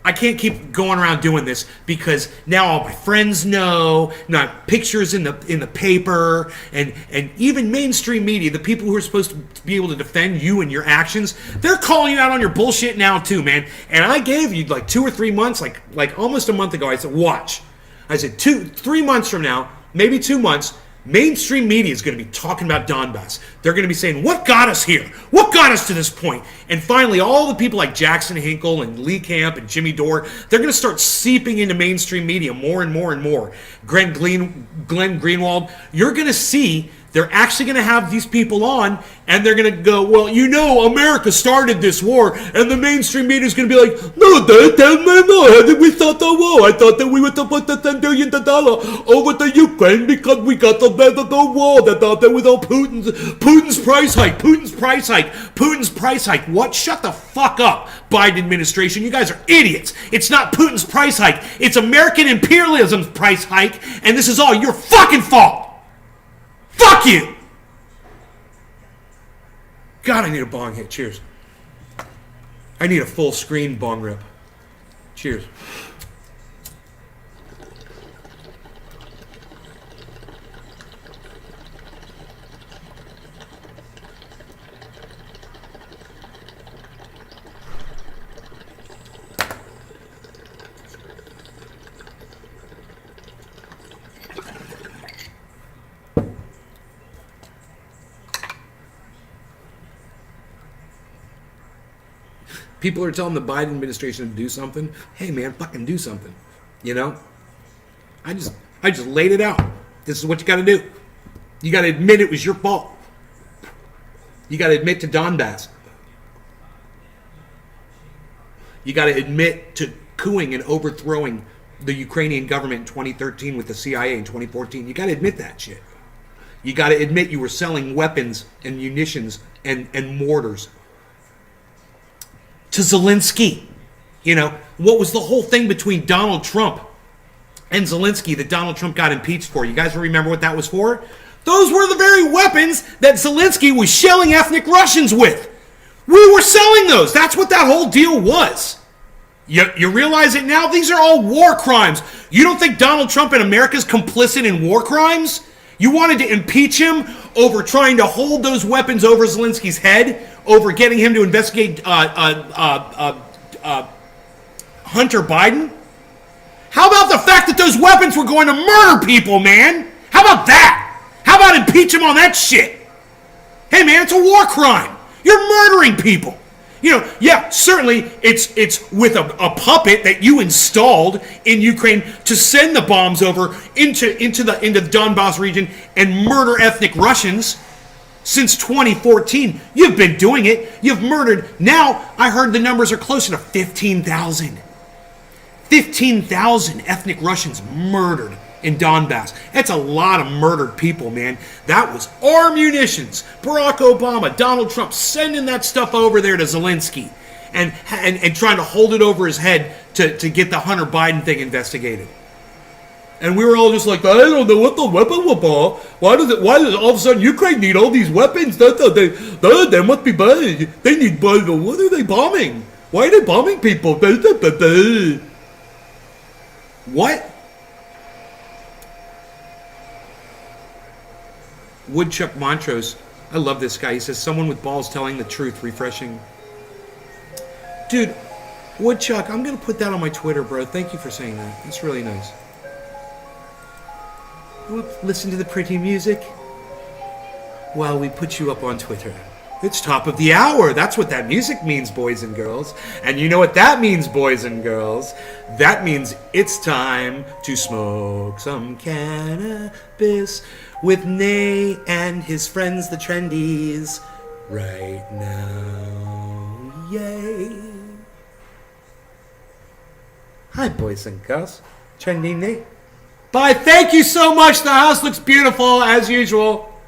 I can't keep going around doing this because now all my friends know, not pictures in the paper, and even mainstream media, the people who are supposed to be able to defend you and your actions, they're calling you out on your bullshit now too, man. And I gave you like 2 or 3 months, like almost a month ago, I said, watch. I said 3 months from now, maybe 2 months, mainstream media is going to be talking about Donbass. They're going to be saying, what got us here? What got us to this point? And finally, all the people like Jackson Hinkle and Lee Camp and Jimmy Dore, they're going to start seeping into mainstream media more and more and more. Glenn Greenwald, you're going to see they're actually going to have these people on, and they're going to go, well, you know, America started this war, and the mainstream media is going to be like, no, we start the war. I thought that we were to put the $10 billion over to Ukraine because we got the war. That was all Putin's price hike, Putin's price hike, Putin's price hike. What? Shut the fuck up, Biden administration. You guys are idiots. It's not Putin's price hike. It's American imperialism's price hike, and this is all your fucking fault. Fuck you! God, I need a bong hit. Cheers. I need a full screen bong rip. Cheers. People are telling the Biden administration to do something. Hey, man, fucking do something. You know? I just laid it out. This is what you got to do. You got to admit it was your fault. You got to admit to Donbass. You got to admit to cooing and overthrowing the Ukrainian government in 2013 with the CIA in 2014. You got to admit that shit. You got to admit you were selling weapons and munitions and mortars to Zelensky. You know, what was the whole thing between Donald Trump and Zelensky that Donald Trump got impeached for? You guys remember what that was for? Those were the very weapons that Zelensky was shelling ethnic Russians with. We were selling those. That's what that whole deal was. You realize it now? These are all war crimes. You don't think Donald Trump in America is complicit in war crimes? You wanted to impeach him over trying to hold those weapons over Zelensky's head, over getting him to investigate Hunter Biden? How about the fact that those weapons were going to murder people, man? How about that? How about impeach him on that shit? Hey, man, it's a war crime. You're murdering people. You know, yeah, certainly it's with a puppet that you installed in Ukraine to send the bombs over into the Donbass region and murder ethnic Russians. Since 2014, you've been doing it. You've murdered. Now, I heard the numbers are closer to 15,000. 15,000 ethnic Russians murdered in Donbass. That's a lot of murdered people, man. That was our munitions. Barack Obama, Donald Trump sending that stuff over there to Zelensky and trying to hold it over his head to get the Hunter Biden thing investigated. And we were all just like, I don't know what the weapon was for. Why does all of a sudden Ukraine need all these weapons? They must be bad. They need, what are they bombing? Why are they bombing people? What? Woodchuck Montrose. I love this guy. He says, someone with balls telling the truth, refreshing. Dude, Woodchuck, I'm going to put that on my Twitter, bro. Thank you for saying that. That's really nice. Listen to the pretty music. while we put you up on Twitter. It's top of the hour. That's what that music means, boys and girls. And you know what that means, boys and girls? That means it's time to smoke some cannabis with Nay and his friends, the Trendies, right now. Yay. Hi, boys and girls. Trendy Nate. Bye. Thank you so much. The house looks beautiful, as usual.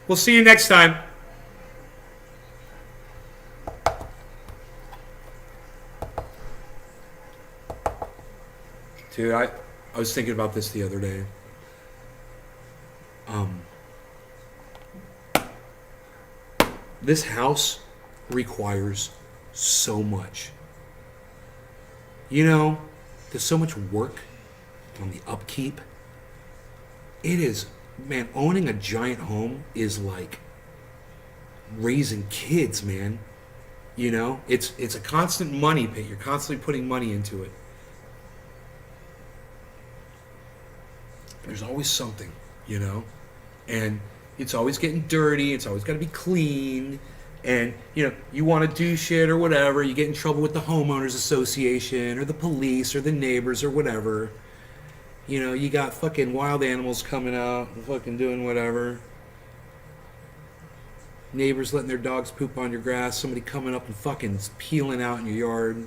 We'll see you next time. Dude, I was thinking about this the other day. This house requires so much. You know, there's so much work on the upkeep. It is, man, owning a giant home is like raising kids, man. You know, it's a constant money pit. You're constantly putting money into it. There's always something, you know, and it's always getting dirty. It's always got to be clean. And, you know, you want to do shit or whatever. You get in trouble with the homeowners association or the police or the neighbors or whatever. You know, you got fucking wild animals coming out and fucking doing whatever. Neighbors letting their dogs poop on your grass. Somebody coming up and fucking peeling out in your yard.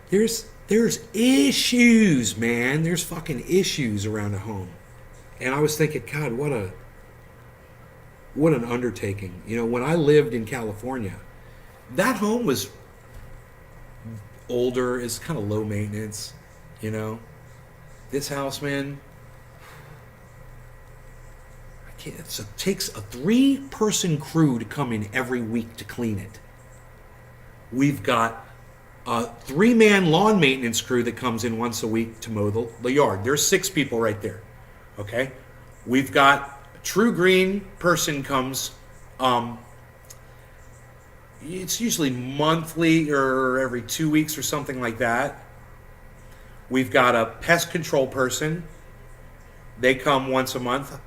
There's issues, man. There's fucking issues around a home. And I was thinking, God, what an undertaking. You know, when I lived in California, that home was older, it's kind of low maintenance, you know. This house, man, it takes a 3-person crew to come in every week to clean it. We've got a 3-man lawn maintenance crew that comes in once a week to mow the yard. There's 6 people right there. Okay? We've got a True Green person comes, it's usually monthly or every 2 weeks or something like that. We've got a pest control person. They come once a month.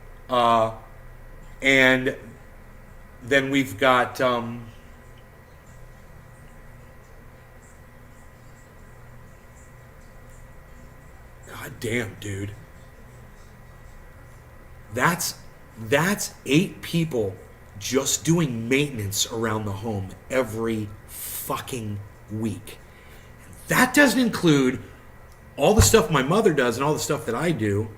And then we've got God damn, dude. That's 8 people just doing maintenance around the home every fucking week. That doesn't include all the stuff my mother does and all the stuff that I do.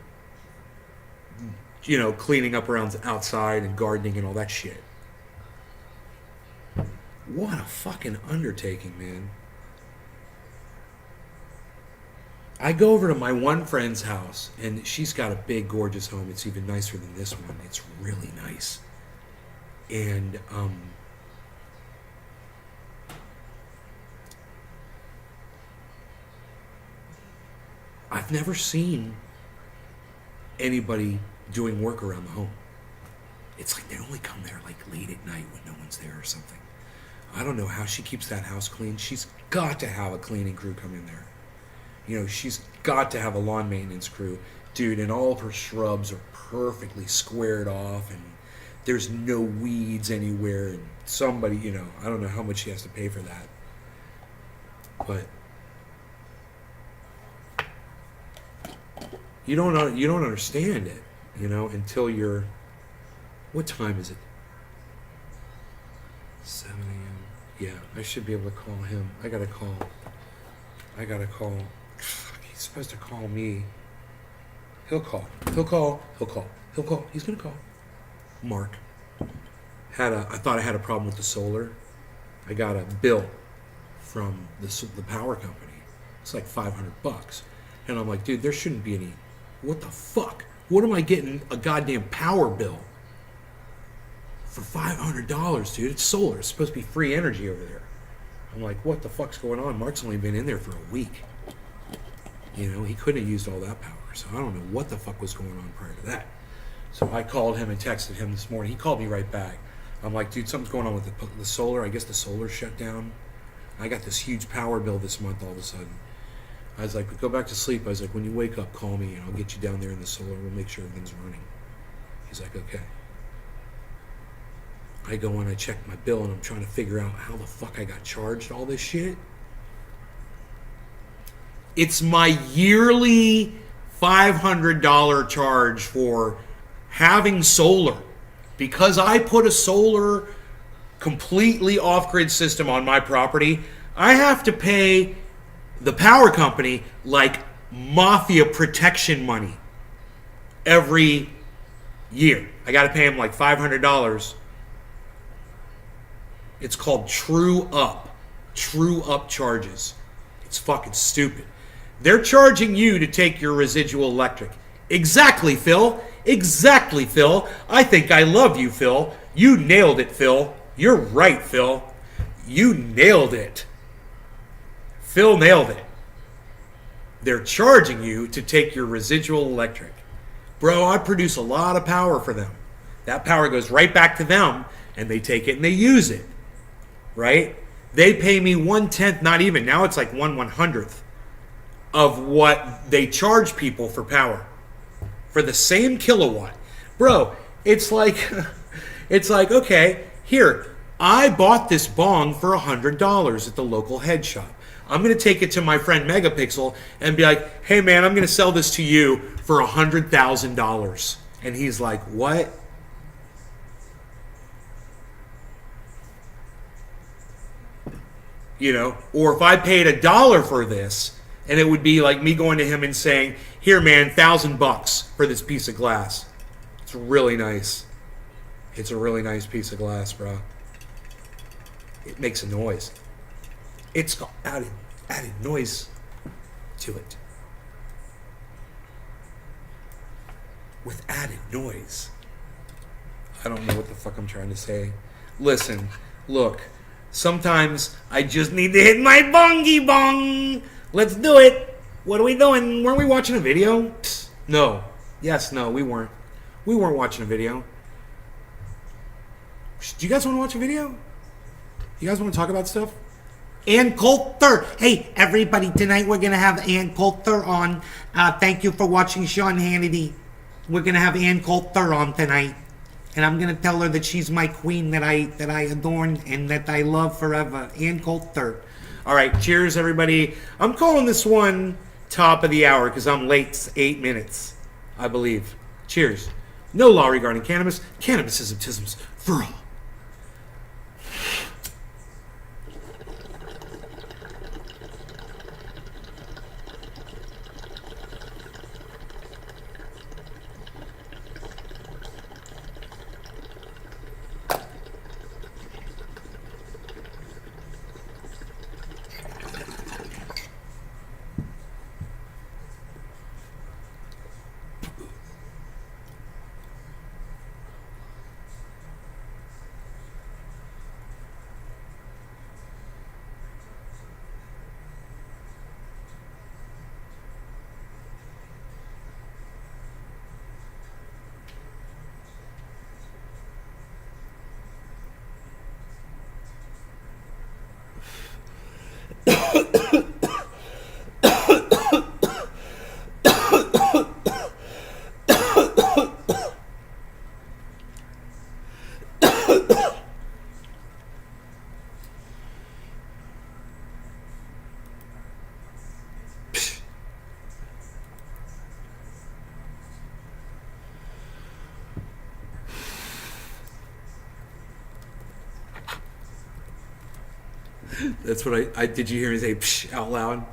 You know, cleaning up around outside and gardening and all that shit. What a fucking undertaking, man. I go over to my one friend's house, and she's got a big, gorgeous home. It's even nicer than this one. It's really nice. And, I've never seen anybody doing work around the home. It's like they only come there like late at night when no one's there or something. I don't know how she keeps that house clean. She's got to have a cleaning crew come in there. You know, she's got to have a lawn maintenance crew. Dude, and all of her shrubs are perfectly squared off, and there's no weeds anywhere, and somebody, you know, I don't know how much she has to pay for that. But you don't understand it, you know, until you're, what time is it? 7 a.m. Yeah, I should be able to call him. I gotta call. He's supposed to call me. He'll call. He's gonna call. Mark. I thought I had a problem with the solar. I got a bill from the power company. It's like $500. And I'm like, dude, there shouldn't be any. What the fuck? What am I getting a goddamn power bill for $500, dude? It's solar. It's supposed to be free energy over there. I'm like, what the fuck's going on? Mark's only been in there for a week. You know, he couldn't have used all that power. So I don't know what the fuck was going on prior to that. So I called him and texted him this morning. He called me right back. I'm like, dude, something's going on with the solar. I guess the solar shut down. I got this huge power bill this month all of a sudden. I was like, go back to sleep. I was like, when you wake up, call me and I'll get you down there in the solar. We'll make sure everything's running. He's like, okay. I go and I check my bill and I'm trying to figure out how the fuck I got charged all this shit. It's my yearly $500 charge for having solar. Because I put a solar completely off-grid system on my property, I have to pay the power company like mafia protection money every year. I got to pay them like $500. It's called true up charges. It's fucking stupid. They're charging you to take your residual electric. Exactly, Phil. Exactly, Phil. I think I love you, Phil. You nailed it, Phil. You're right, Phil. You nailed it. Phil nailed it. They're charging you to take your residual electric. Bro, I produce a lot of power for them. That power goes right back to them, and they take it and they use it. Right? They pay me 1/10, not even. Now it's like 1/100th of what they charge people for power. For the same kilowatt. Bro, it's like, okay, here, I bought this bong for $100 at the local head shop. I'm going to take it to my friend Megapixel and be like, hey man, I'm going to sell this to you for $100,000. And he's like, what? You know, or if I paid $1 for this, and it would be like me going to him and saying, here man, $1,000 for this piece of glass. It's really nice. It's a really nice piece of glass, bro. It makes a noise. It's got added noise to it. With added noise. I don't know what the fuck I'm trying to say. Listen, look. Sometimes I just need to hit my bongy bong. Let's do it. What are we doing? Weren't we watching a video? Psst, no. Yes, no, we weren't. We weren't watching a video. Do you guys want to watch a video? You guys want to talk about stuff? Ann Coulter. Hey, everybody, tonight we're going to have Ann Coulter on. Thank you for watching Sean Hannity. We're going to have Ann Coulter on tonight. And I'm going to tell her that she's my queen that I adorn and that I love forever. Ann Coulter. All right, cheers, everybody. I'm calling this one top of the hour because I'm late 8 minutes, I believe. Cheers. No law regarding cannabis. Cannabis is tisms for all. That's what I did you hear me say psh out loud?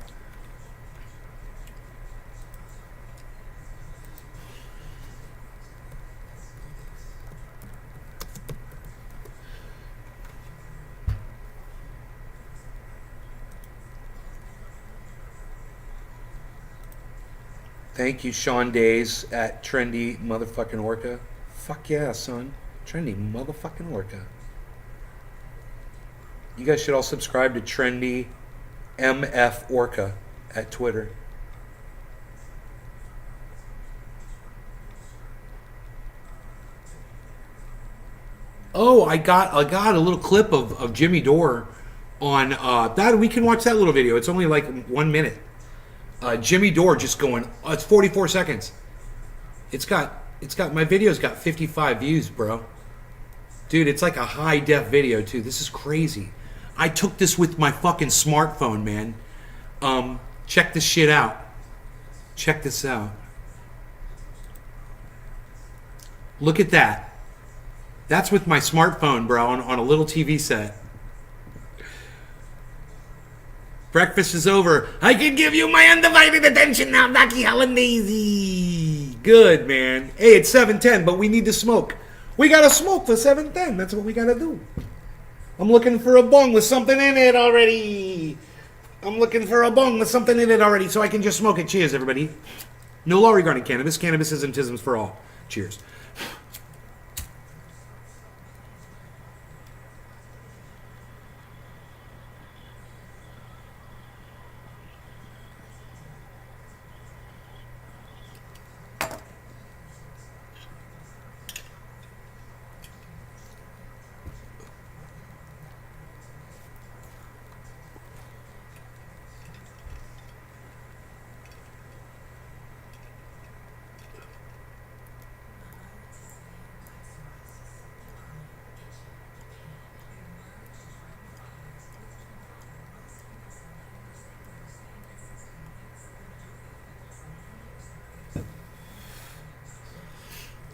Thank you, Sean Days at Trendy Motherfucking Orca. Fuck yeah, son. Trendy Motherfucking Orca. You guys should all subscribe to Trendy MF Orca at Twitter. Oh, I got a little clip of Jimmy Dore on that. We can watch that little video. It's only like 1 minute. Jimmy Dore just going. It's 44 seconds. It's got my video's got 55 views, bro. Dude, it's like a high def video too. This is crazy. I took this with my fucking smartphone, man. Check this shit out. Check this out. Look at that. That's with my smartphone, bro, on a little TV set. Breakfast is over. I can give you my undivided attention now, Ducky Hollandaise. Good, man. Hey, it's 7:10, but we need to smoke. We gotta smoke for 7:10. That's what we gotta do. I'm looking for a bong with something in it already. So I can just smoke it. Cheers, everybody. No law regarding cannabis. Cannabis isn't isms for all. Cheers.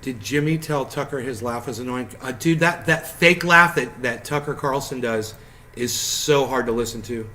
Did Jimmy tell Tucker his laugh was annoying? Dude, that fake laugh that Tucker Carlson does is so hard to listen to.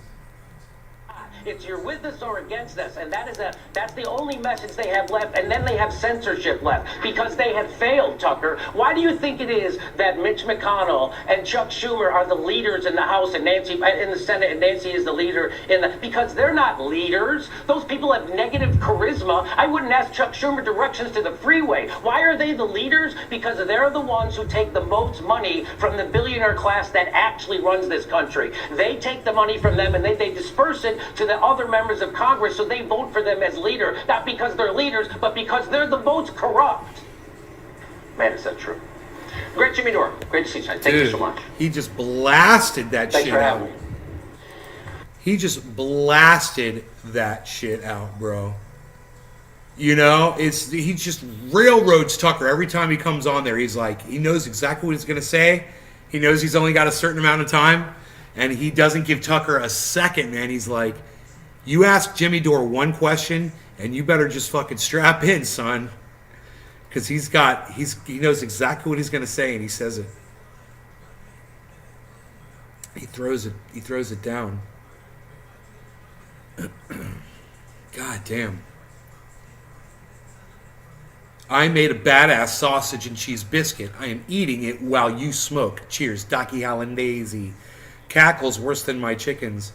It's you're with us or against us, and that's the only message they have left, and then they have censorship left because they have failed, Tucker. Why do you think it is that Mitch McConnell and Chuck Schumer are the leaders in the House and Nancy in the Senate, and Nancy is the leader because they're not leaders. Those people have negative charisma. I wouldn't ask Chuck Schumer directions to the freeway. Why are they the leaders? Because they're the ones who take the most money from the billionaire class that actually runs this country. They take the money from them and they disperse it to the other members of Congress, so they vote for them as leader, not because they're leaders, but because they're the most corrupt. Man, is that true? Great Jimmy Dore. Great to see you. Thank you so much. He just blasted that Thanks shit for out. having me. He just blasted that shit out, bro. You know, he just railroads Tucker every time he comes on there. He's like, he knows exactly what he's gonna say. He knows he's only got a certain amount of time, and he doesn't give Tucker a second, man. He's like, you ask Jimmy Dore one question, and you better just fucking strap in, son. Because he knows exactly what he's going to say, and he says it. He throws it down. God damn. I made a badass sausage and cheese biscuit. I am eating it while you smoke. Cheers, Ducky Hollandaise. Cackles worse than my chickens.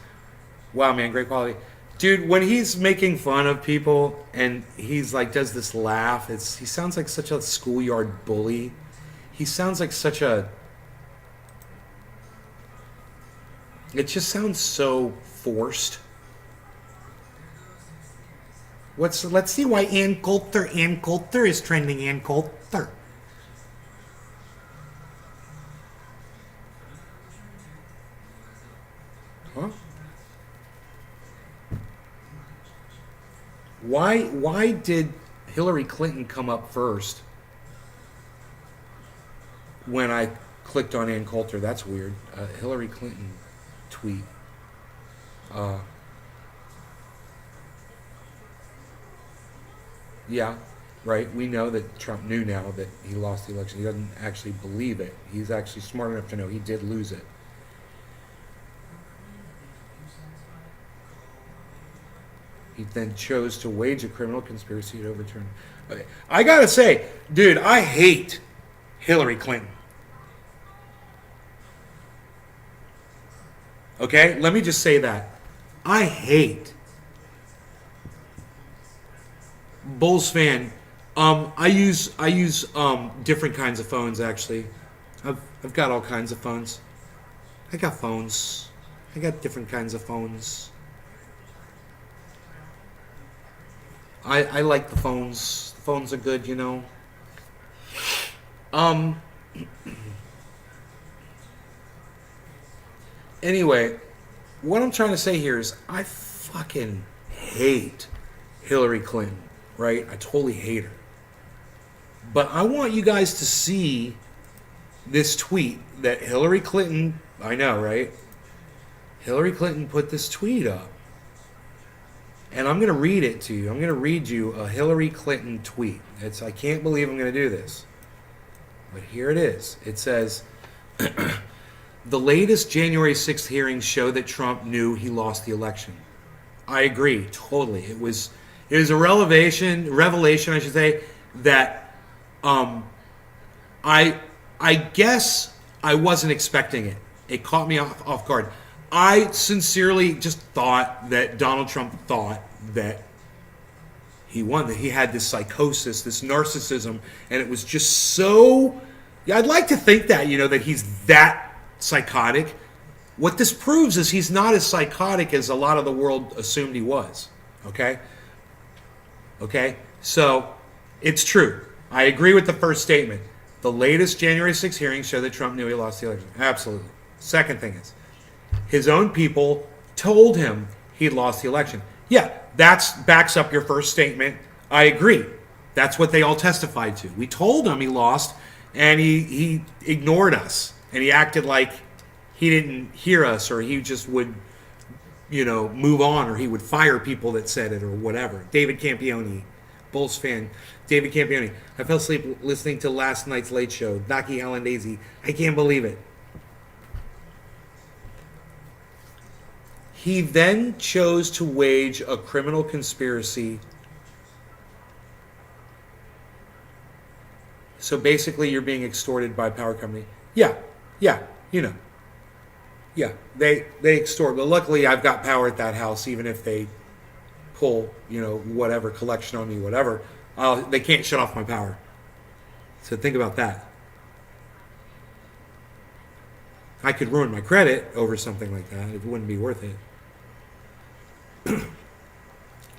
Wow, man, great quality. Dude, when he's making fun of people and he's like does this laugh, he sounds like such a schoolyard bully. He sounds like such a... It just sounds so forced. Let's see why Ann Coulter is trending. Ann Coulter. Huh? Why did Hillary Clinton come up first when I clicked on Ann Coulter? That's weird. Hillary Clinton tweet. Yeah, right. We know that Trump knew now that he lost the election. He doesn't actually believe it. He's actually smart enough to know he did lose it. He then chose to wage a criminal conspiracy to overturn. Okay. I gotta say, dude, I hate Hillary Clinton. Okay, let me just say that. I hate. Bulls fan. I use different kinds of phones actually. I've got all kinds of phones. I got phones. I got different kinds of phones. I like the phones. The phones are good, you know. Anyway, what I'm trying to say here is I fucking hate Hillary Clinton, right? I totally hate her. But I want you guys to see this tweet that Hillary Clinton, I know, right? Hillary Clinton put this tweet up. And I'm going to read it to you. I'm going to read you a Hillary Clinton tweet. I can't believe I'm going to do this. But here it is. It says, the latest January 6th hearings show that Trump knew he lost the election. I agree, totally. It was a revelation, I should say, that I guess I wasn't expecting it. It caught me off guard. I sincerely just thought that Donald Trump thought that he won, that he had this psychosis, this narcissism, and it was just so... Yeah, I'd like to think that, that he's that psychotic. What this proves is he's not as psychotic as a lot of the world assumed he was. Okay? So, it's true. I agree with the first statement. The latest January 6th hearings show that Trump knew he lost the election. Absolutely. Second thing is, his own people told him he'd lost the election. Yeah, that backs up your first statement. I agree. That's what they all testified to. We told him he lost, and he ignored us, and he acted like he didn't hear us, or he just would, move on, or he would fire people that said it, or whatever. David Campione, Bulls fan, David Campione. I fell asleep listening to last night's Late Show. Naki Halandese. I can't believe it. He then chose to wage a criminal conspiracy. So basically, you're being extorted by a power company. Yeah, Yeah, they extort. But luckily, I've got power at that house, even if they pull, whatever collection on me, whatever. They can't shut off my power. So think about that. I could ruin my credit over something like that. It wouldn't be worth it.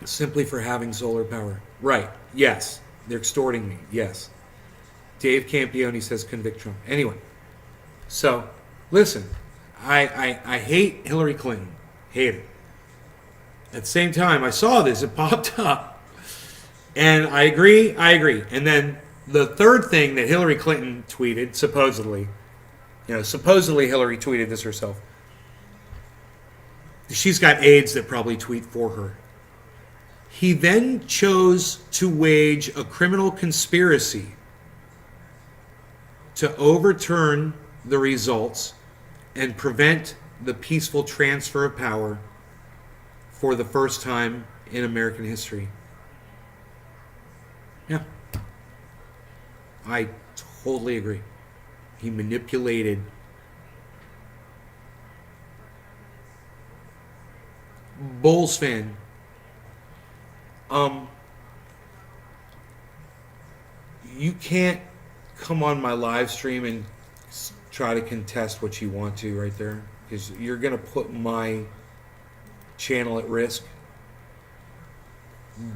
Simply for having solar power. Right. Yes. They're extorting me. Yes. Dave Campione says convict Trump. Anyway. So, listen. I hate Hillary Clinton. Hate her. At the same time, I saw this. It popped up. And I agree. And then the third thing that Hillary Clinton tweeted, supposedly Hillary tweeted this herself. She's got aides that probably tweet for her. He then chose to wage a criminal conspiracy to overturn the results and prevent the peaceful transfer of power for the first time in American history. Yeah. I totally agree. He manipulated Bulls fan. You can't come on my live stream and try to contest what you want to right there, because you're going to put my channel at risk.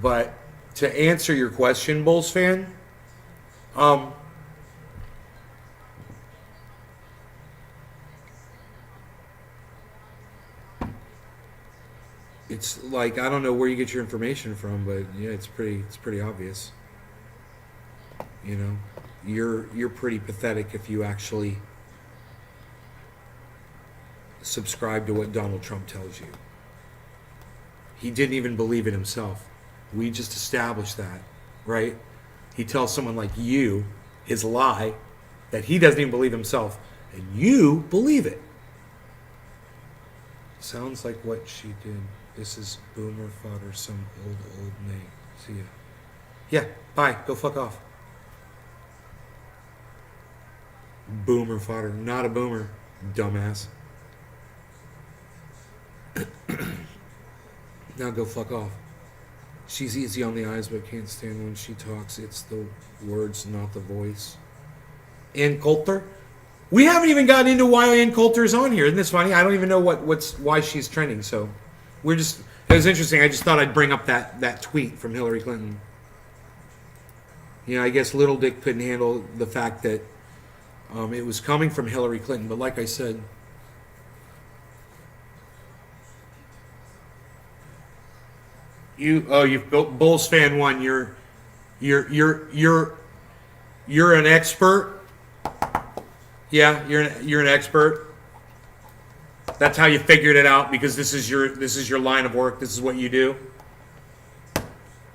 But to answer your question, Bulls fan, it's like, I don't know where you get your information from, but yeah, it's pretty obvious. You're pretty pathetic if you actually subscribe to what Donald Trump tells you. He didn't even believe it himself. We just established that, right? He tells someone like you his lie that he doesn't even believe himself, and you believe it. Sounds like what she did. This is boomer fodder, some old name. See ya. Yeah, bye. Go fuck off. Boomer fodder. Not a boomer, dumbass. Now go fuck off. She's easy on the eyes, but can't stand when she talks. It's the words, not the voice. Ann Coulter? We haven't even gotten into why Ann Coulter is on here. Isn't this funny? I don't even know why she's trending, so... it was interesting. I just thought I'd bring up that tweet from Hillary Clinton. I guess Little Dick couldn't handle the fact that it was coming from Hillary Clinton. But like I said, you've built Bulls fan one. You're You're an expert. Yeah, you're an expert. That's how you figured it out because this is your line of work. This is what you do.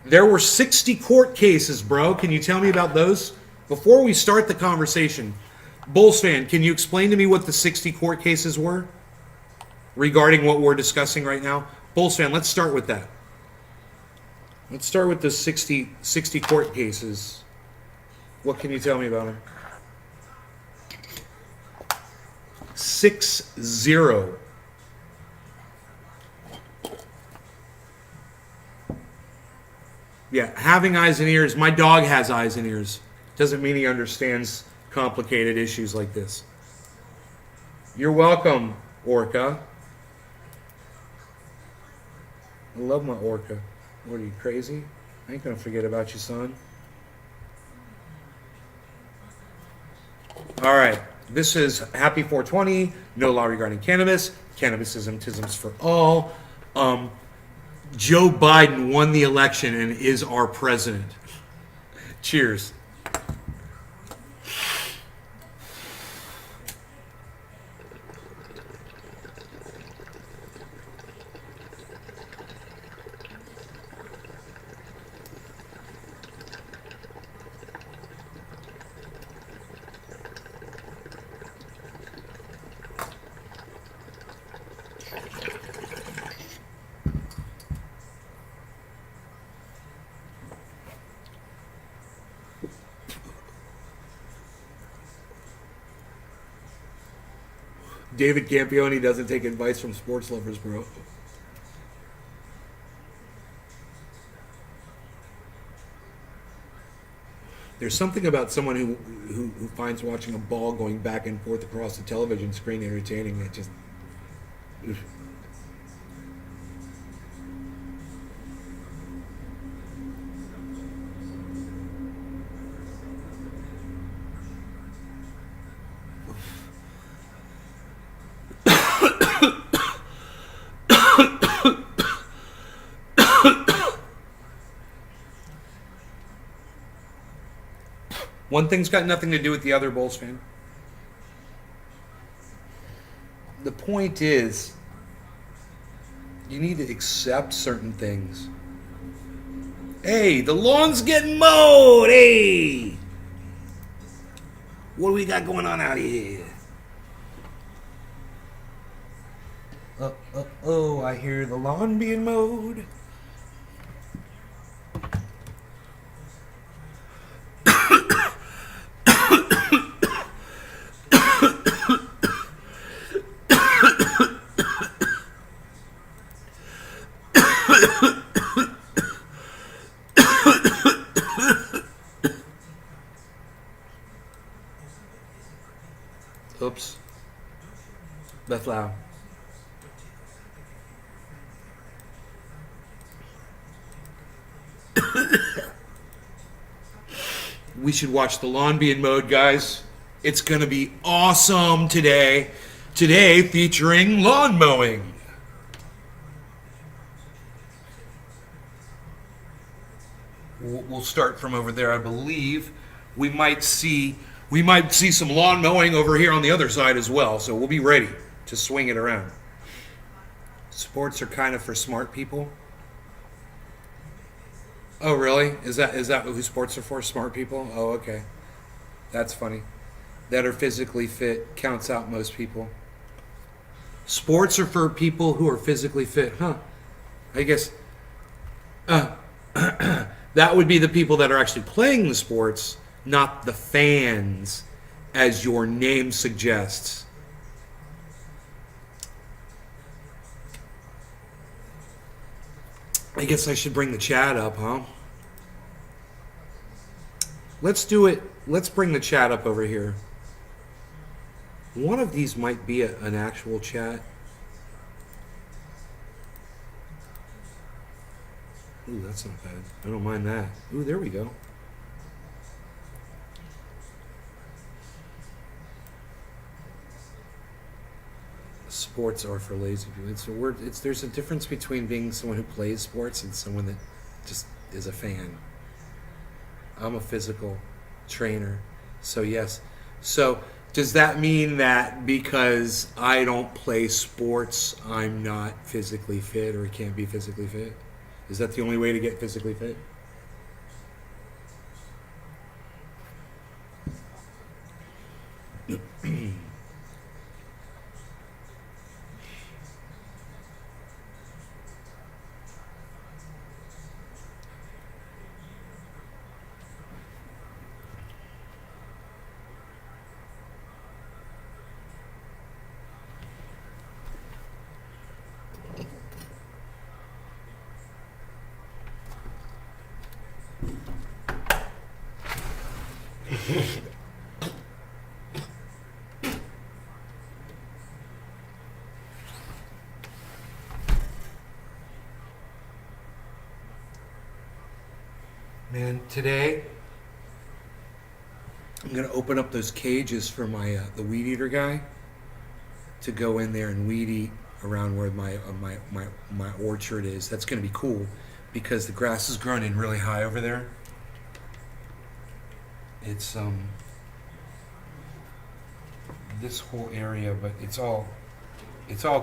There were 60 court cases, bro. Can you tell me about those? Before we start the conversation, Bulls fan, can you explain to me what the 60 court cases were regarding what we're discussing right now? Bulls fan, let's start with that. Let's start with the 60 court cases. What can you tell me about them? 6-0. Yeah, having eyes and ears. My dog has eyes and ears. Doesn't mean he understands complicated issues like this. You're welcome, Orca. I love my Orca. What are you, crazy? I ain't gonna forget about you, son. All right. This is Happy 420. No law regarding cannabis. Cannabis is tisms for all. Joe Biden won the election and is our president. Cheers. David Campione doesn't take advice from sports lovers, bro. There's something about someone who finds watching a ball going back and forth across the television screen entertaining that just... One thing's got nothing to do with the other, Bulls fan. The point is, you need to accept certain things. Hey, the lawn's getting mowed. Hey, what do we got going on out here? Oh, I hear the lawn being mowed. Oops. That's loud. We should watch the lawn being mowed, guys. It's going to be awesome today. Today featuring lawn mowing. We'll start from over there, I believe. We might see some lawn mowing over here on the other side as well, so we'll be ready to swing it around. Sports are kind of for smart people. Oh, really? Is that who sports are for? Smart people? Oh, okay. That's funny. That are physically fit counts out most people. Sports are for people who are physically fit, huh? I guess that would be the people that are actually playing the sports, not the fans, as your name suggests. I guess I should bring the chat up, huh? Let's do it. Let's bring the chat up over here. One of these might be an actual chat. Ooh, that's not bad. I don't mind that. Ooh, there we go. Sports are for lazy people. It's a word. There's a difference between being someone who plays sports and someone that just is a fan. I'm a physical trainer. So yes. So does that mean that because I don't play sports, I'm not physically fit or can't be physically fit? Is that the only way to get physically fit? Man, today I'm gonna open up those cages for my the weed eater guy to go in there and weed eat around where my orchard is. That's gonna be cool because the grass is growing in really high over there. It's this whole area, but it's all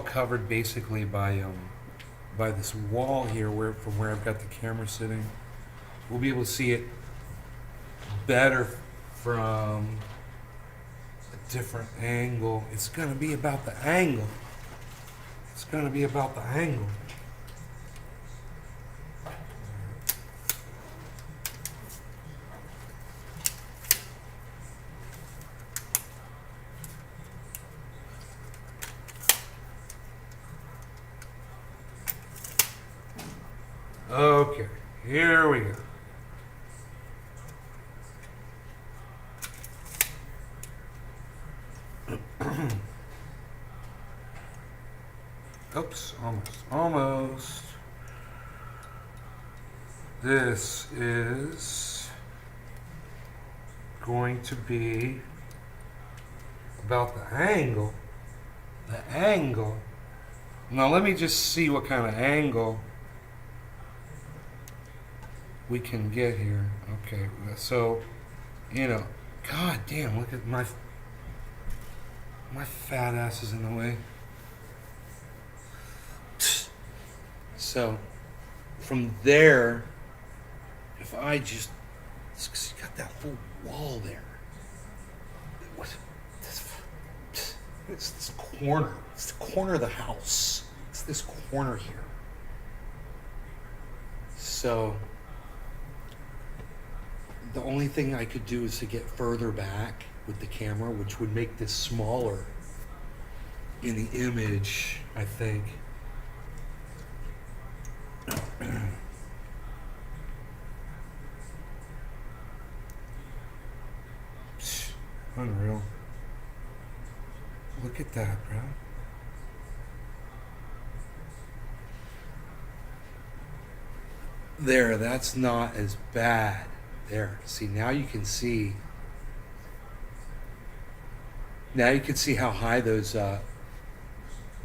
covered basically by this wall here from where I've got the camera sitting. We'll be able to see it better from a different angle. It's going to be about the angle. It's going to be about the angle. Okay, here we go. Oops, almost. This is going to be about the angle. The angle. Now let me just see what kind of angle we can get here. Okay, so, god damn, look at my fat ass is in the way. So, from there, if I just, you got that full wall there. It's this corner. It's the corner of the house. It's this corner here. So, the only thing I could do is to get further back with the camera, which would make this smaller in the image, I think. Unreal. Look at that, bro. There, that's not as bad. There. See, now you can see. Now you can see how high those.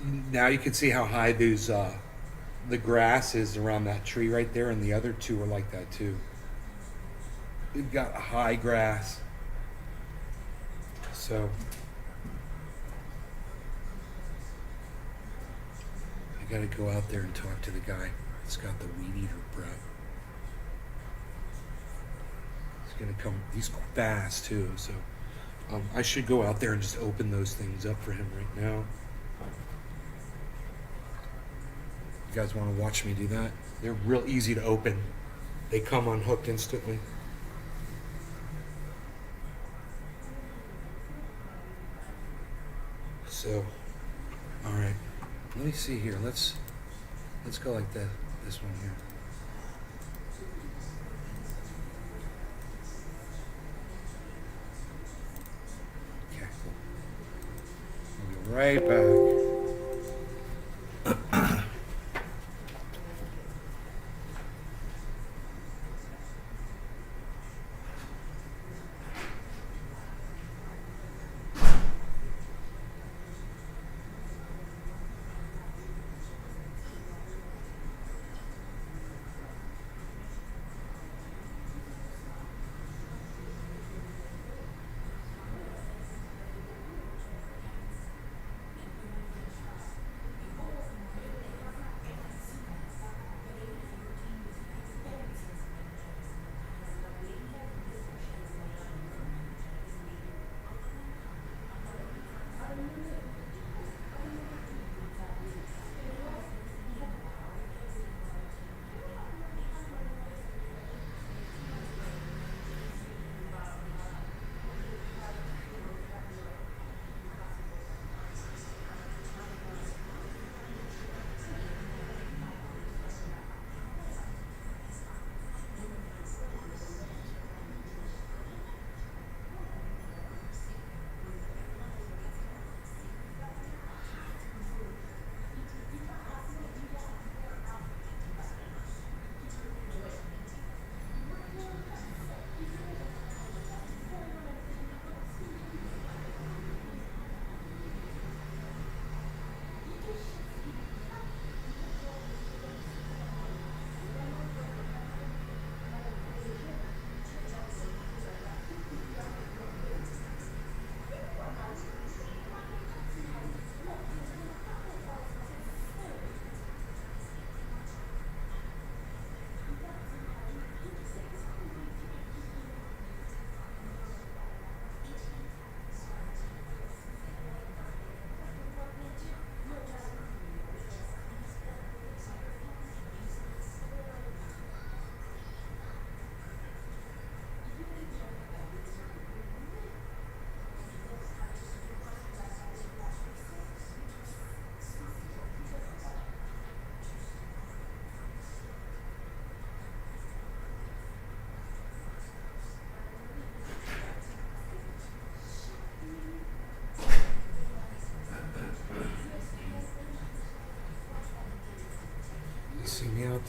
Now you can see how high those. The grass is around that tree right there, and the other two are like that too. We've got high grass. So. I gotta go out there and talk to the guy that's got the weed eater, bro. Gonna come. He's fast too, so I should go out there and just open those things up for him right now. You guys want to watch me do that? They're real easy to open. They come unhooked instantly. So, all right. Let me see here. Let's go like that. This one here. Right back.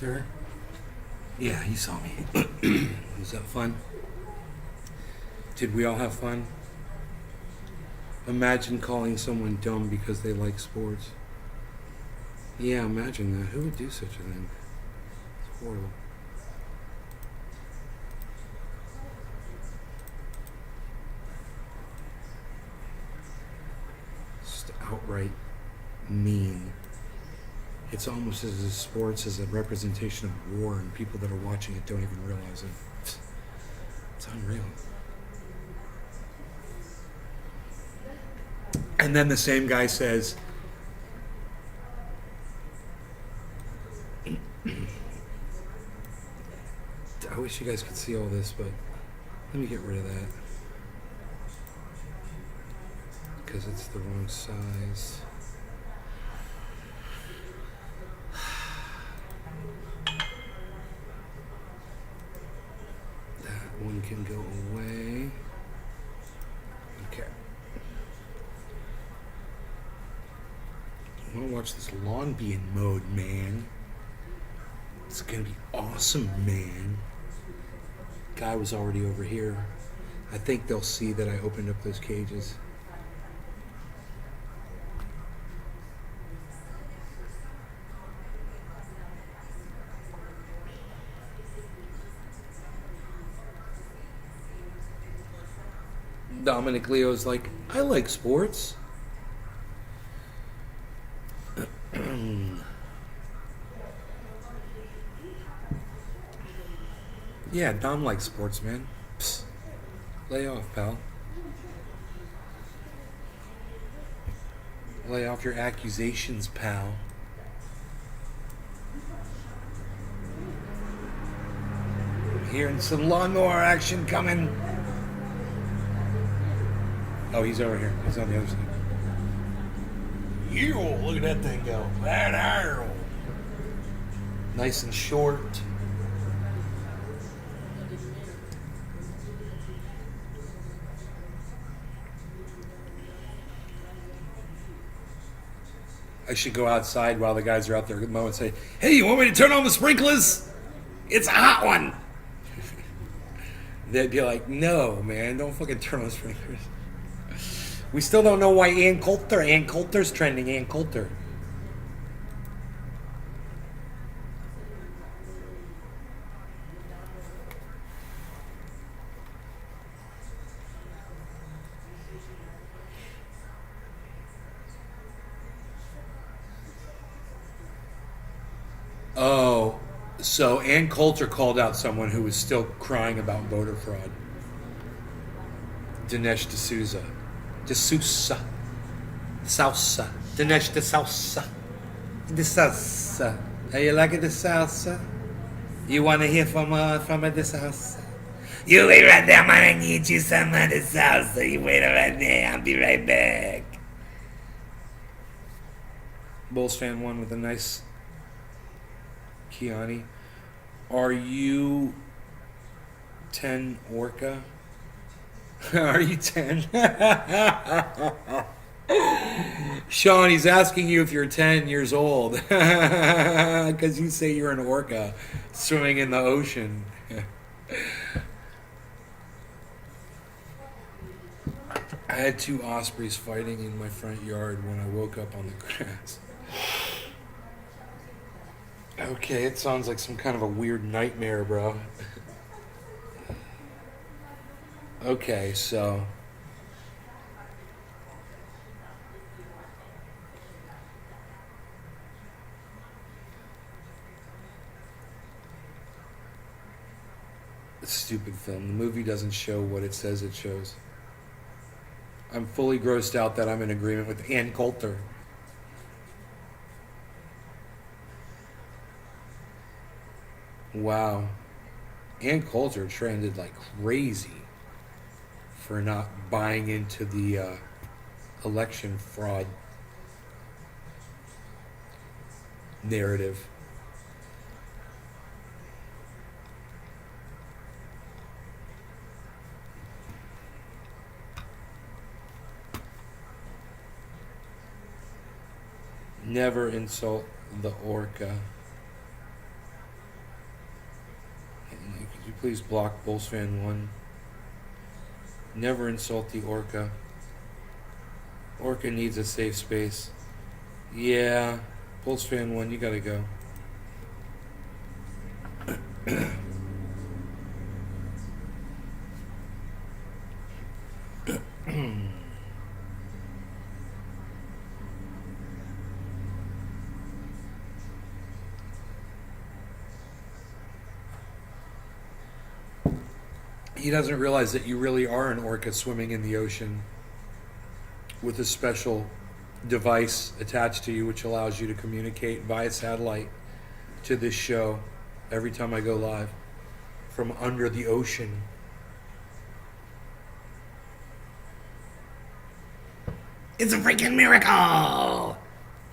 Coulter. Yeah, he saw me. Was that fun? Did we all have fun? Imagine calling someone dumb because they like sports. Yeah, imagine that. Who would do such a thing? It's horrible. Just outright mean. It's almost as if sports is a representation of war, and people that are watching it don't even realize it. It's unreal. And then the same guy says, I wish you guys could see all this, but let me get rid of that. Because it's the wrong size. That one can go away. Okay. I want to watch this lawn be in mode, man. It's gonna be awesome, man. Guy was already over here. I think they'll see that I opened up those cages. Dominic Leo's like, I like sports. Yeah, Dom likes sports, man. Psst. Lay off, pal. Lay off your accusations, pal. I'm hearing some lawnmower action coming. Oh, he's over here. He's on the other side. You look at that thing go. That arrow. Nice and short. I should go outside while the guys are out there mowing and say, hey, you want me to turn on the sprinklers? It's a hot one. They'd be like, no, man, don't fucking turn on the sprinklers. We still don't know why Ann Coulter's trending, Ann Coulter. Oh, so Ann Coulter called out someone who was still crying about voter fraud. Dinesh D'Souza. D'Souza. Dinesh D'Souza. D'Souza. How you like it, D'Souza? You want to hear from a D'Souza? You wait right there, man. I need you some D'Souza. You wait right there. I'll be right back. Bulls fan won with a nice Kiani. Are you 10 Orca? Are you 10? Sean, he's asking you if you're 10 years old. Because you say you're an orca swimming in the ocean. I had 2 ospreys fighting in my front yard when I woke up on the grass. Okay, it sounds like some kind of a weird nightmare, bro. Okay, so stupid film. The movie doesn't show what it says it shows. I'm fully grossed out that I'm in agreement with Ann Coulter. Wow. Ann Coulter trended like crazy for not buying into the election fraud narrative. Never insult the orca. Please block Bulls fan 1. Never insult the orca. Orca needs a safe space. Yeah, Bulls fan 1, you gotta go. He doesn't realize that you really are an orca swimming in the ocean with a special device attached to you which allows you to communicate via satellite to this show every time I go live from under the ocean. It's a freaking miracle!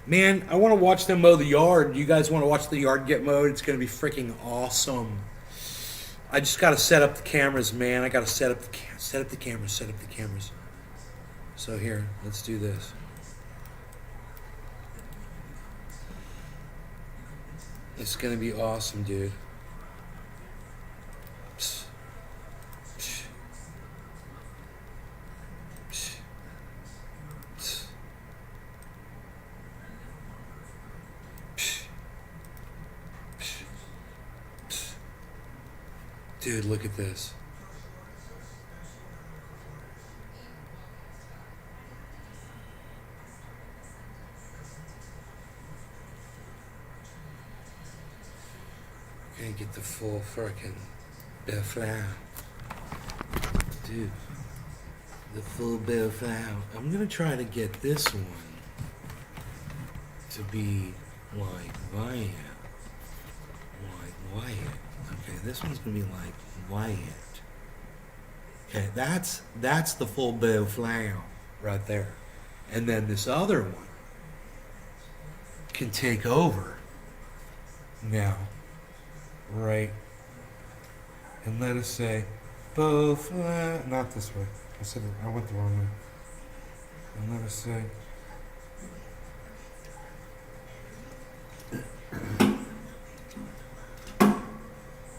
Man, I want to watch them mow the yard. You guys want to watch the yard get mowed? It's going to be freaking awesome. I just got to set up the cameras, man. I got to set up the cameras. So here, let's do this. It's going to be awesome, dude. Psst. Psst. Psst. Psst. Psst. Psst. Psst. Dude, look at this. Gonna get the full frickin' Belle Flower. Dude, the full Belle Flower. I'm gonna try to get this one to be like Wyatt. Like Wyatt. Okay, this one's gonna be like Wyatt. Okay, that's the full Belle Flower right there. And then this other one can take over now. Right. And let us say, Beau Flower. Not this way. I went the wrong way. And let us say,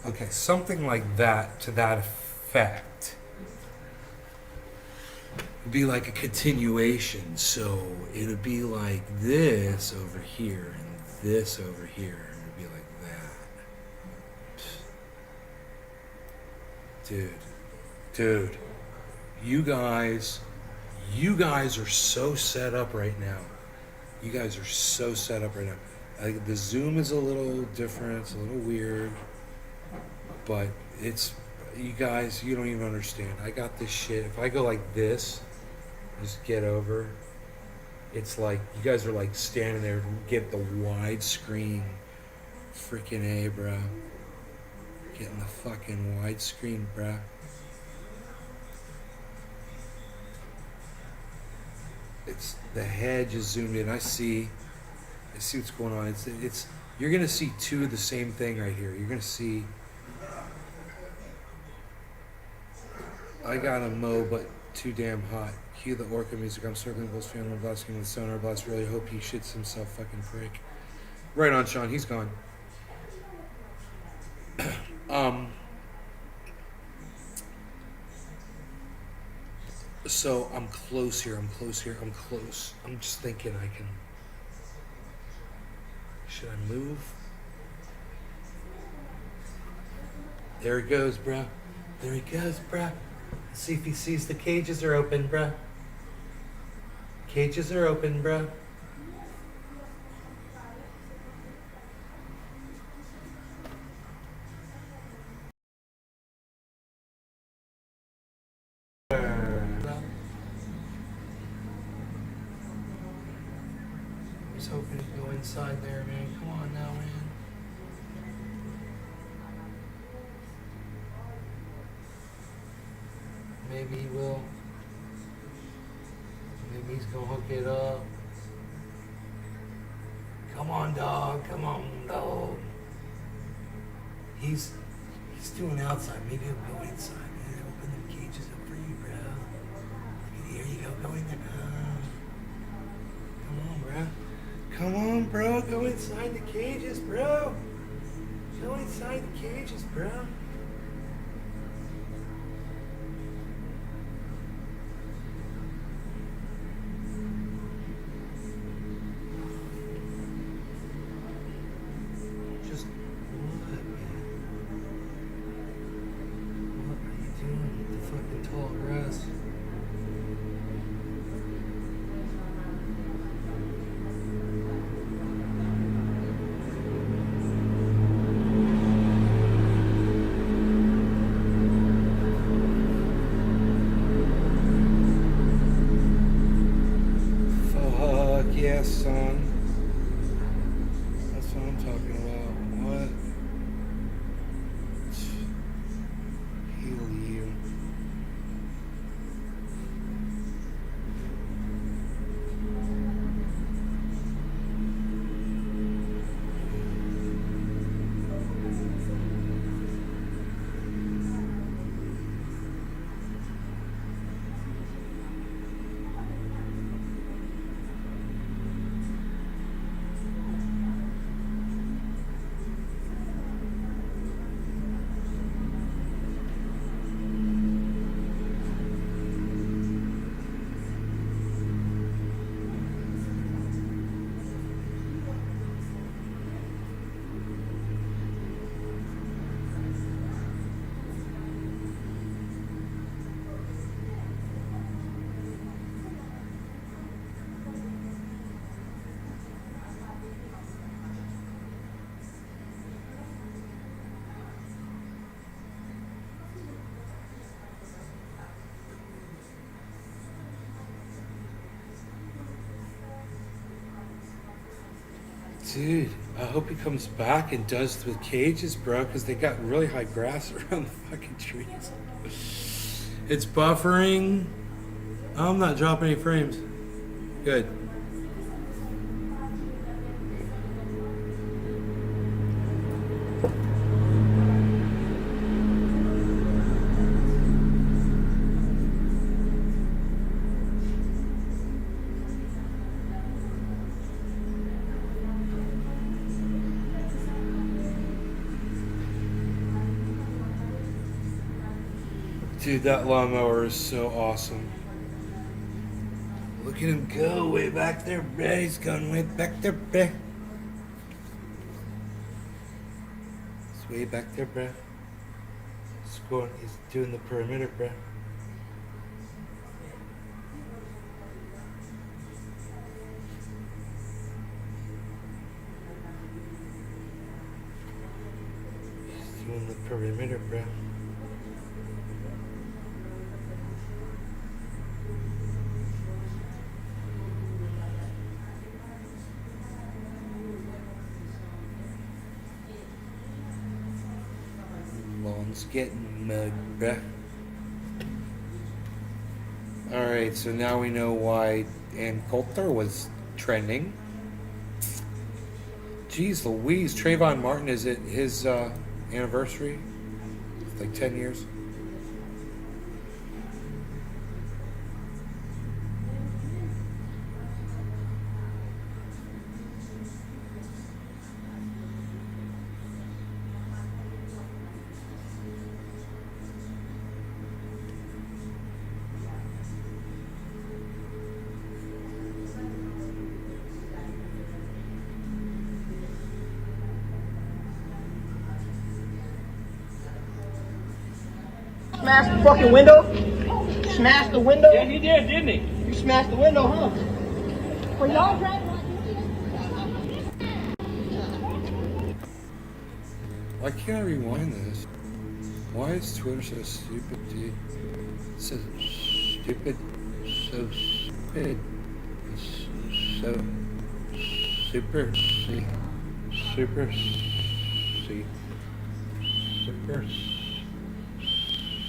okay, something like that to that effect. It'd be like a continuation. So it'd be like this over here and this over here. It'd be like that. Dude, you guys are so set up right now. Like, the zoom is a little different, it's a little weird, but it's, you guys, you don't even understand. I got this shit. If I go like this, just get over, it's like, you guys are like standing there, get the widescreen, freaking A, bro. Getting the fucking widescreen, bruh. It's the head just zoomed in. I see what's going on. It's you're gonna see two of the same thing right here. You're gonna see. I got a mow, but too damn hot. Cue the orca music. I'm circling Bulls fan. I'm blasting with sonar blast. Really hope he shits himself, fucking prick. Right on, Sean. He's gone. So I'm close here. I'm close. I'm just thinking I can. Should I move? There he goes, bruh. Let's see if he sees the cages are open, bruh. Cages are open, bruh. I was hoping to go inside there, man. Come on now, man. Maybe he will. Maybe he's gonna hook it up. Come on, dog. He's doing outside. Maybe he'll go inside. Man, open the cages up for you, bro. Here you go. Go in there. Come on, bro. Go inside the cages, bro. us. Fuck yes, son. That's what I'm talking about. What? Heal you. Dude, I hope he comes back and does the cages, bro, because they got really high grass around the fucking trees. It's buffering. I'm not dropping any frames. Good. Dude, that lawnmower is so awesome. Look at him go way back there, bruh. He's going way back there, bruh. He's way back there, bruh. He's doing the perimeter, bruh. He's doing the perimeter, bruh. Lawn's getting mugged, bruh. Alright, so now we know why Ann Coulter was trending. Jeez Louise, Trayvon Martin, is it his anniversary? It's like 10 years. Smashed the fucking window? Smashed the window? Yeah, he did, didn't he? You smashed the window, huh? Well, y'all driving Why can't I rewind this? Why is Twitter so stupid, dude? So stupid. So stupid. So super C. Super C. Super C.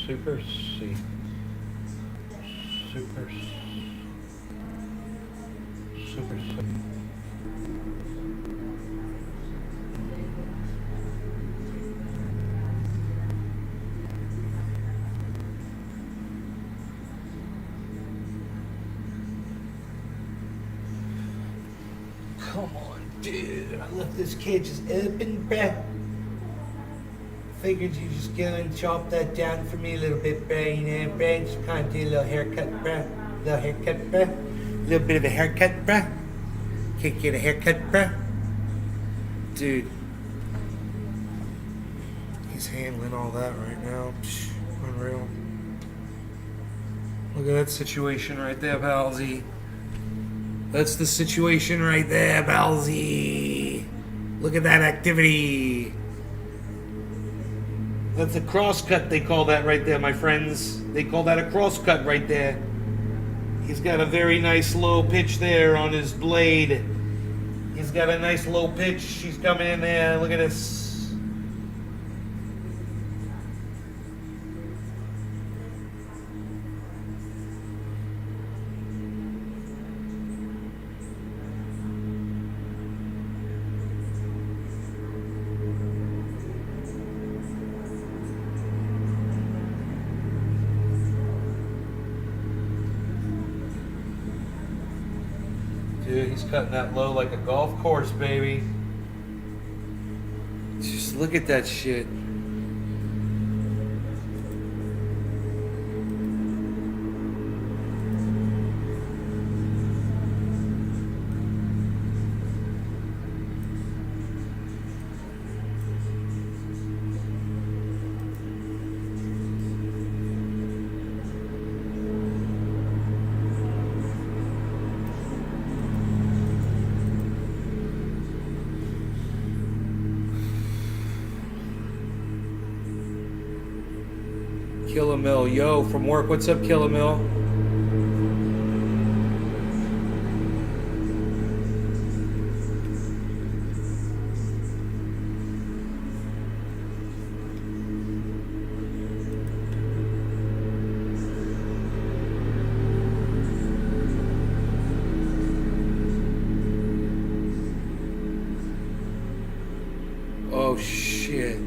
Super C. Super C. Super C. Come on, dude. I left this cage just open, bruh. Figured you just go and chop that down for me a little bit, bruh. You know, bruh. Just kind of do a little haircut, bruh. Little haircut, bruh. A little bit of a haircut, bruh. Can't get a haircut, bruh. Dude. He's handling all that right now. Psh, unreal. Look at that situation right there, Balzy. That's the situation right there, Balzy. Look at that activity. That's a crosscut, they call that right there, my friends. They call that a crosscut right there. He's got a very nice low pitch there on his blade. He's got a nice low pitch. She's coming in there. Look at this. Dude, he's cutting that low like a golf course, baby. Just look at that shit. Killamil, yo, from work. What's up, Killamil? Oh, shit.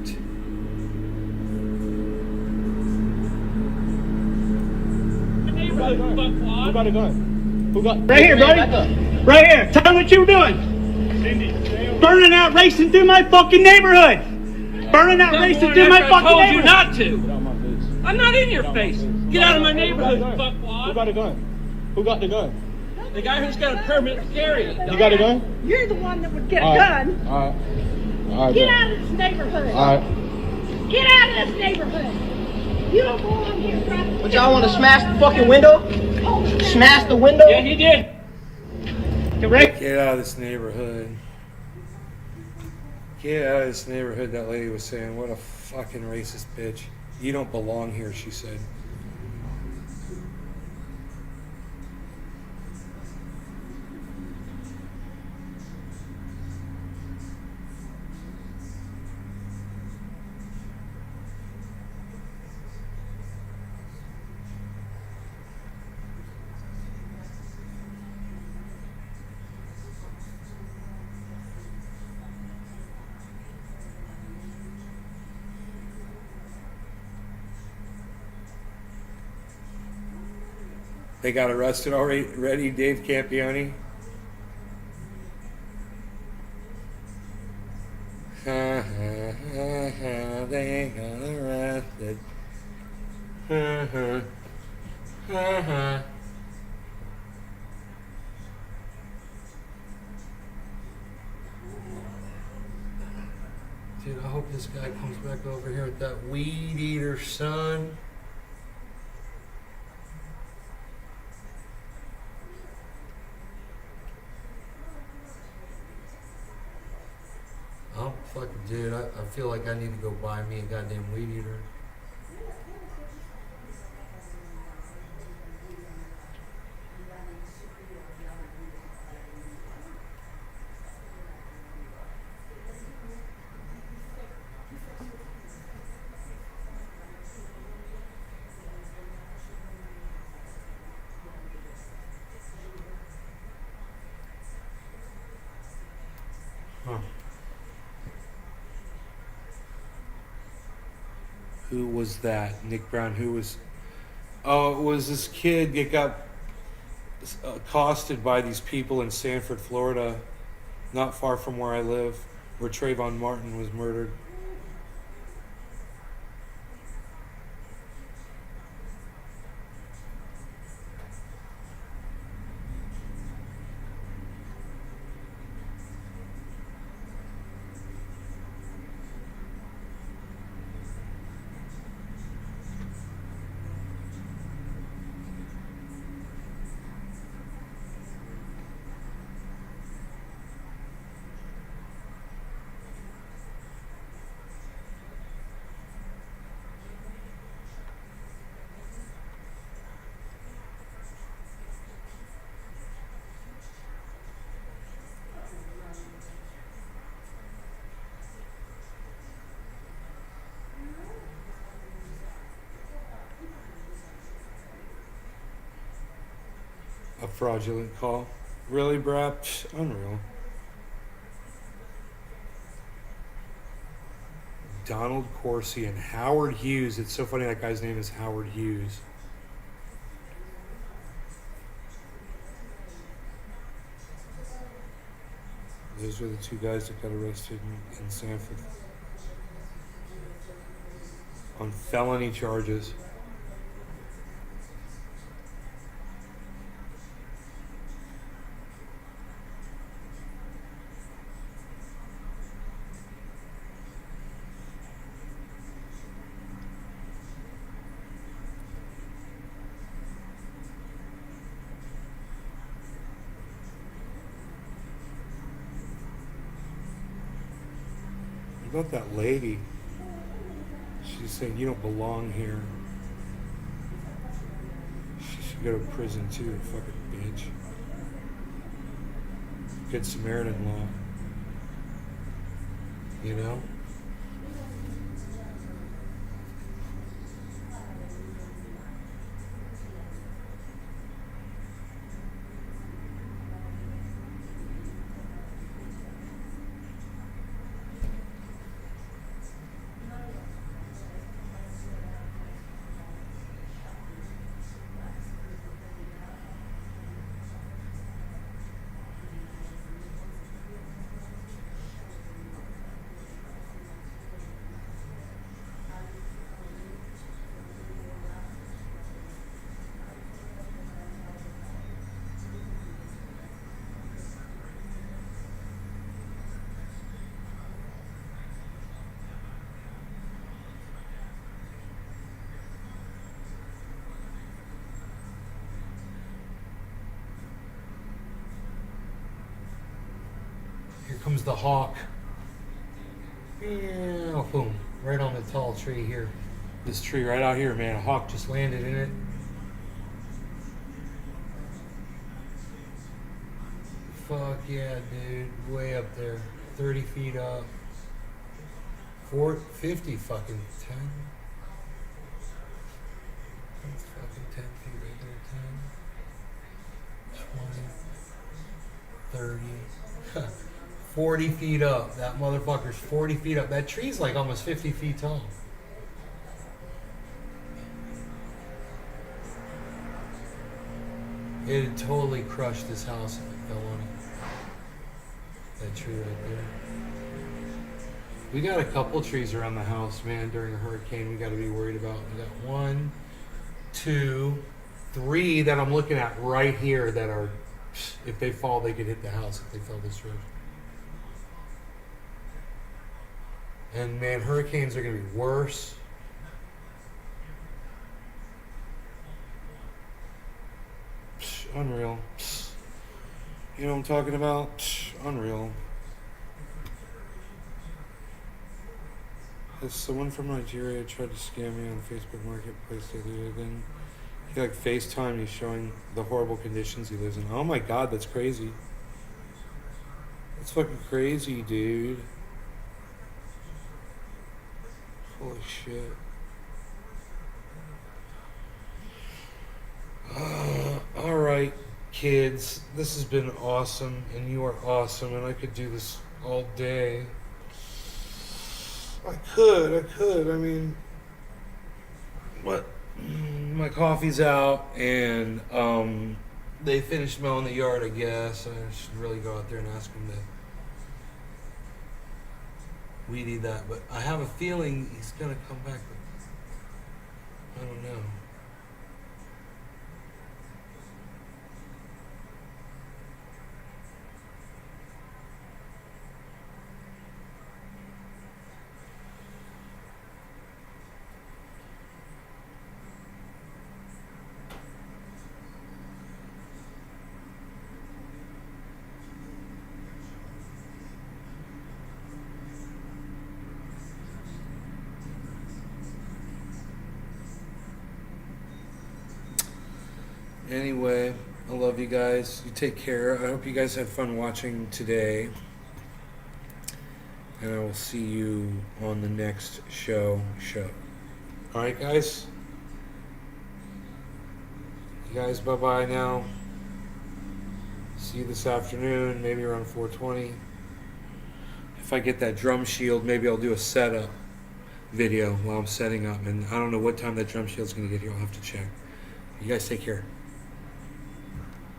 Who got a gun? Who got? Right here, buddy. Right here. Tell me what you were doing. Burning out, racing through my fucking neighborhood. Burning out, racing through my fucking neighborhood. I told you not to. I'm not in your face. Get out of my neighborhood, fuckwad. Who got a gun? Who got the gun? The guy who's got a permit to carry it. You got a gun? You're the one that would get a gun. All right. Get out of this neighborhood. All right. Get out of this neighborhood. You don't belong here. But y'all want to smash the fucking window? Smash the window? Yeah, he did. Get out of this neighborhood. Get out of this neighborhood, that lady was saying. What a fucking racist bitch. You don't belong here, she said. They got arrested already, Dave Campione? They got arrested. Dude, I hope this guy comes back over here with that weed eater, son. Oh, fucking dude, I feel like I need to go buy me a goddamn weed eater. Huh. Who was that? Nick Brown, who was... Oh, it was this kid that got accosted by these people in Sanford, Florida, not far from where I live, where Trayvon Martin was murdered. A fraudulent call. Really, Brad? Psh, unreal. Donald Corsi and Howard Hughes. It's so funny that guy's name is Howard Hughes. Those are the two guys that got arrested in Sanford on felony charges. About that lady, she's saying you don't belong here. She should go to prison too, fucking bitch. Good Samaritan law, you know. Here comes the hawk. Yeah, boom. Right on the tall tree here. This tree right out here, man. A hawk just landed in it. Fuck yeah, dude. Way up there. 30 feet up. 50 fucking 10. That's fucking 10 feet right there. 10, 20, 30. 40 feet up. That motherfucker's 40 feet up. That tree's like almost 50 feet tall. It had totally crushed this house if it fell on it. That tree right there. We got a couple trees around the house, man, during a hurricane we got to be worried about. We got 1, 2, 3 that I'm looking at right here that are, if they fall, they could hit the house if they fell this road. And man, hurricanes are going to be worse. Unreal. You know what I'm talking about? Unreal. Someone from Nigeria tried to scam me on Facebook Marketplace the other day. Then he like FaceTime, he's showing the horrible conditions he lives in. Oh my God, that's crazy. That's fucking crazy, dude. Holy shit. Alright, kids. This has been awesome, and you are awesome, and I could do this all day. I could. I mean, what? My coffee's out, and they finished mowing the yard, I guess. I should really go out there and ask them to weed eat that, but I have a feeling he's gonna come back. I don't know. Anyway, I love you guys. You take care. I hope you guys had fun watching today. And I will see you on the next show. Alright, guys? You guys, bye-bye now. See you this afternoon, maybe around 4:20. If I get that drum shield, maybe I'll do a setup video while I'm setting up. And I don't know what time that drum shield's going to get here. I'll have to check. You guys take care.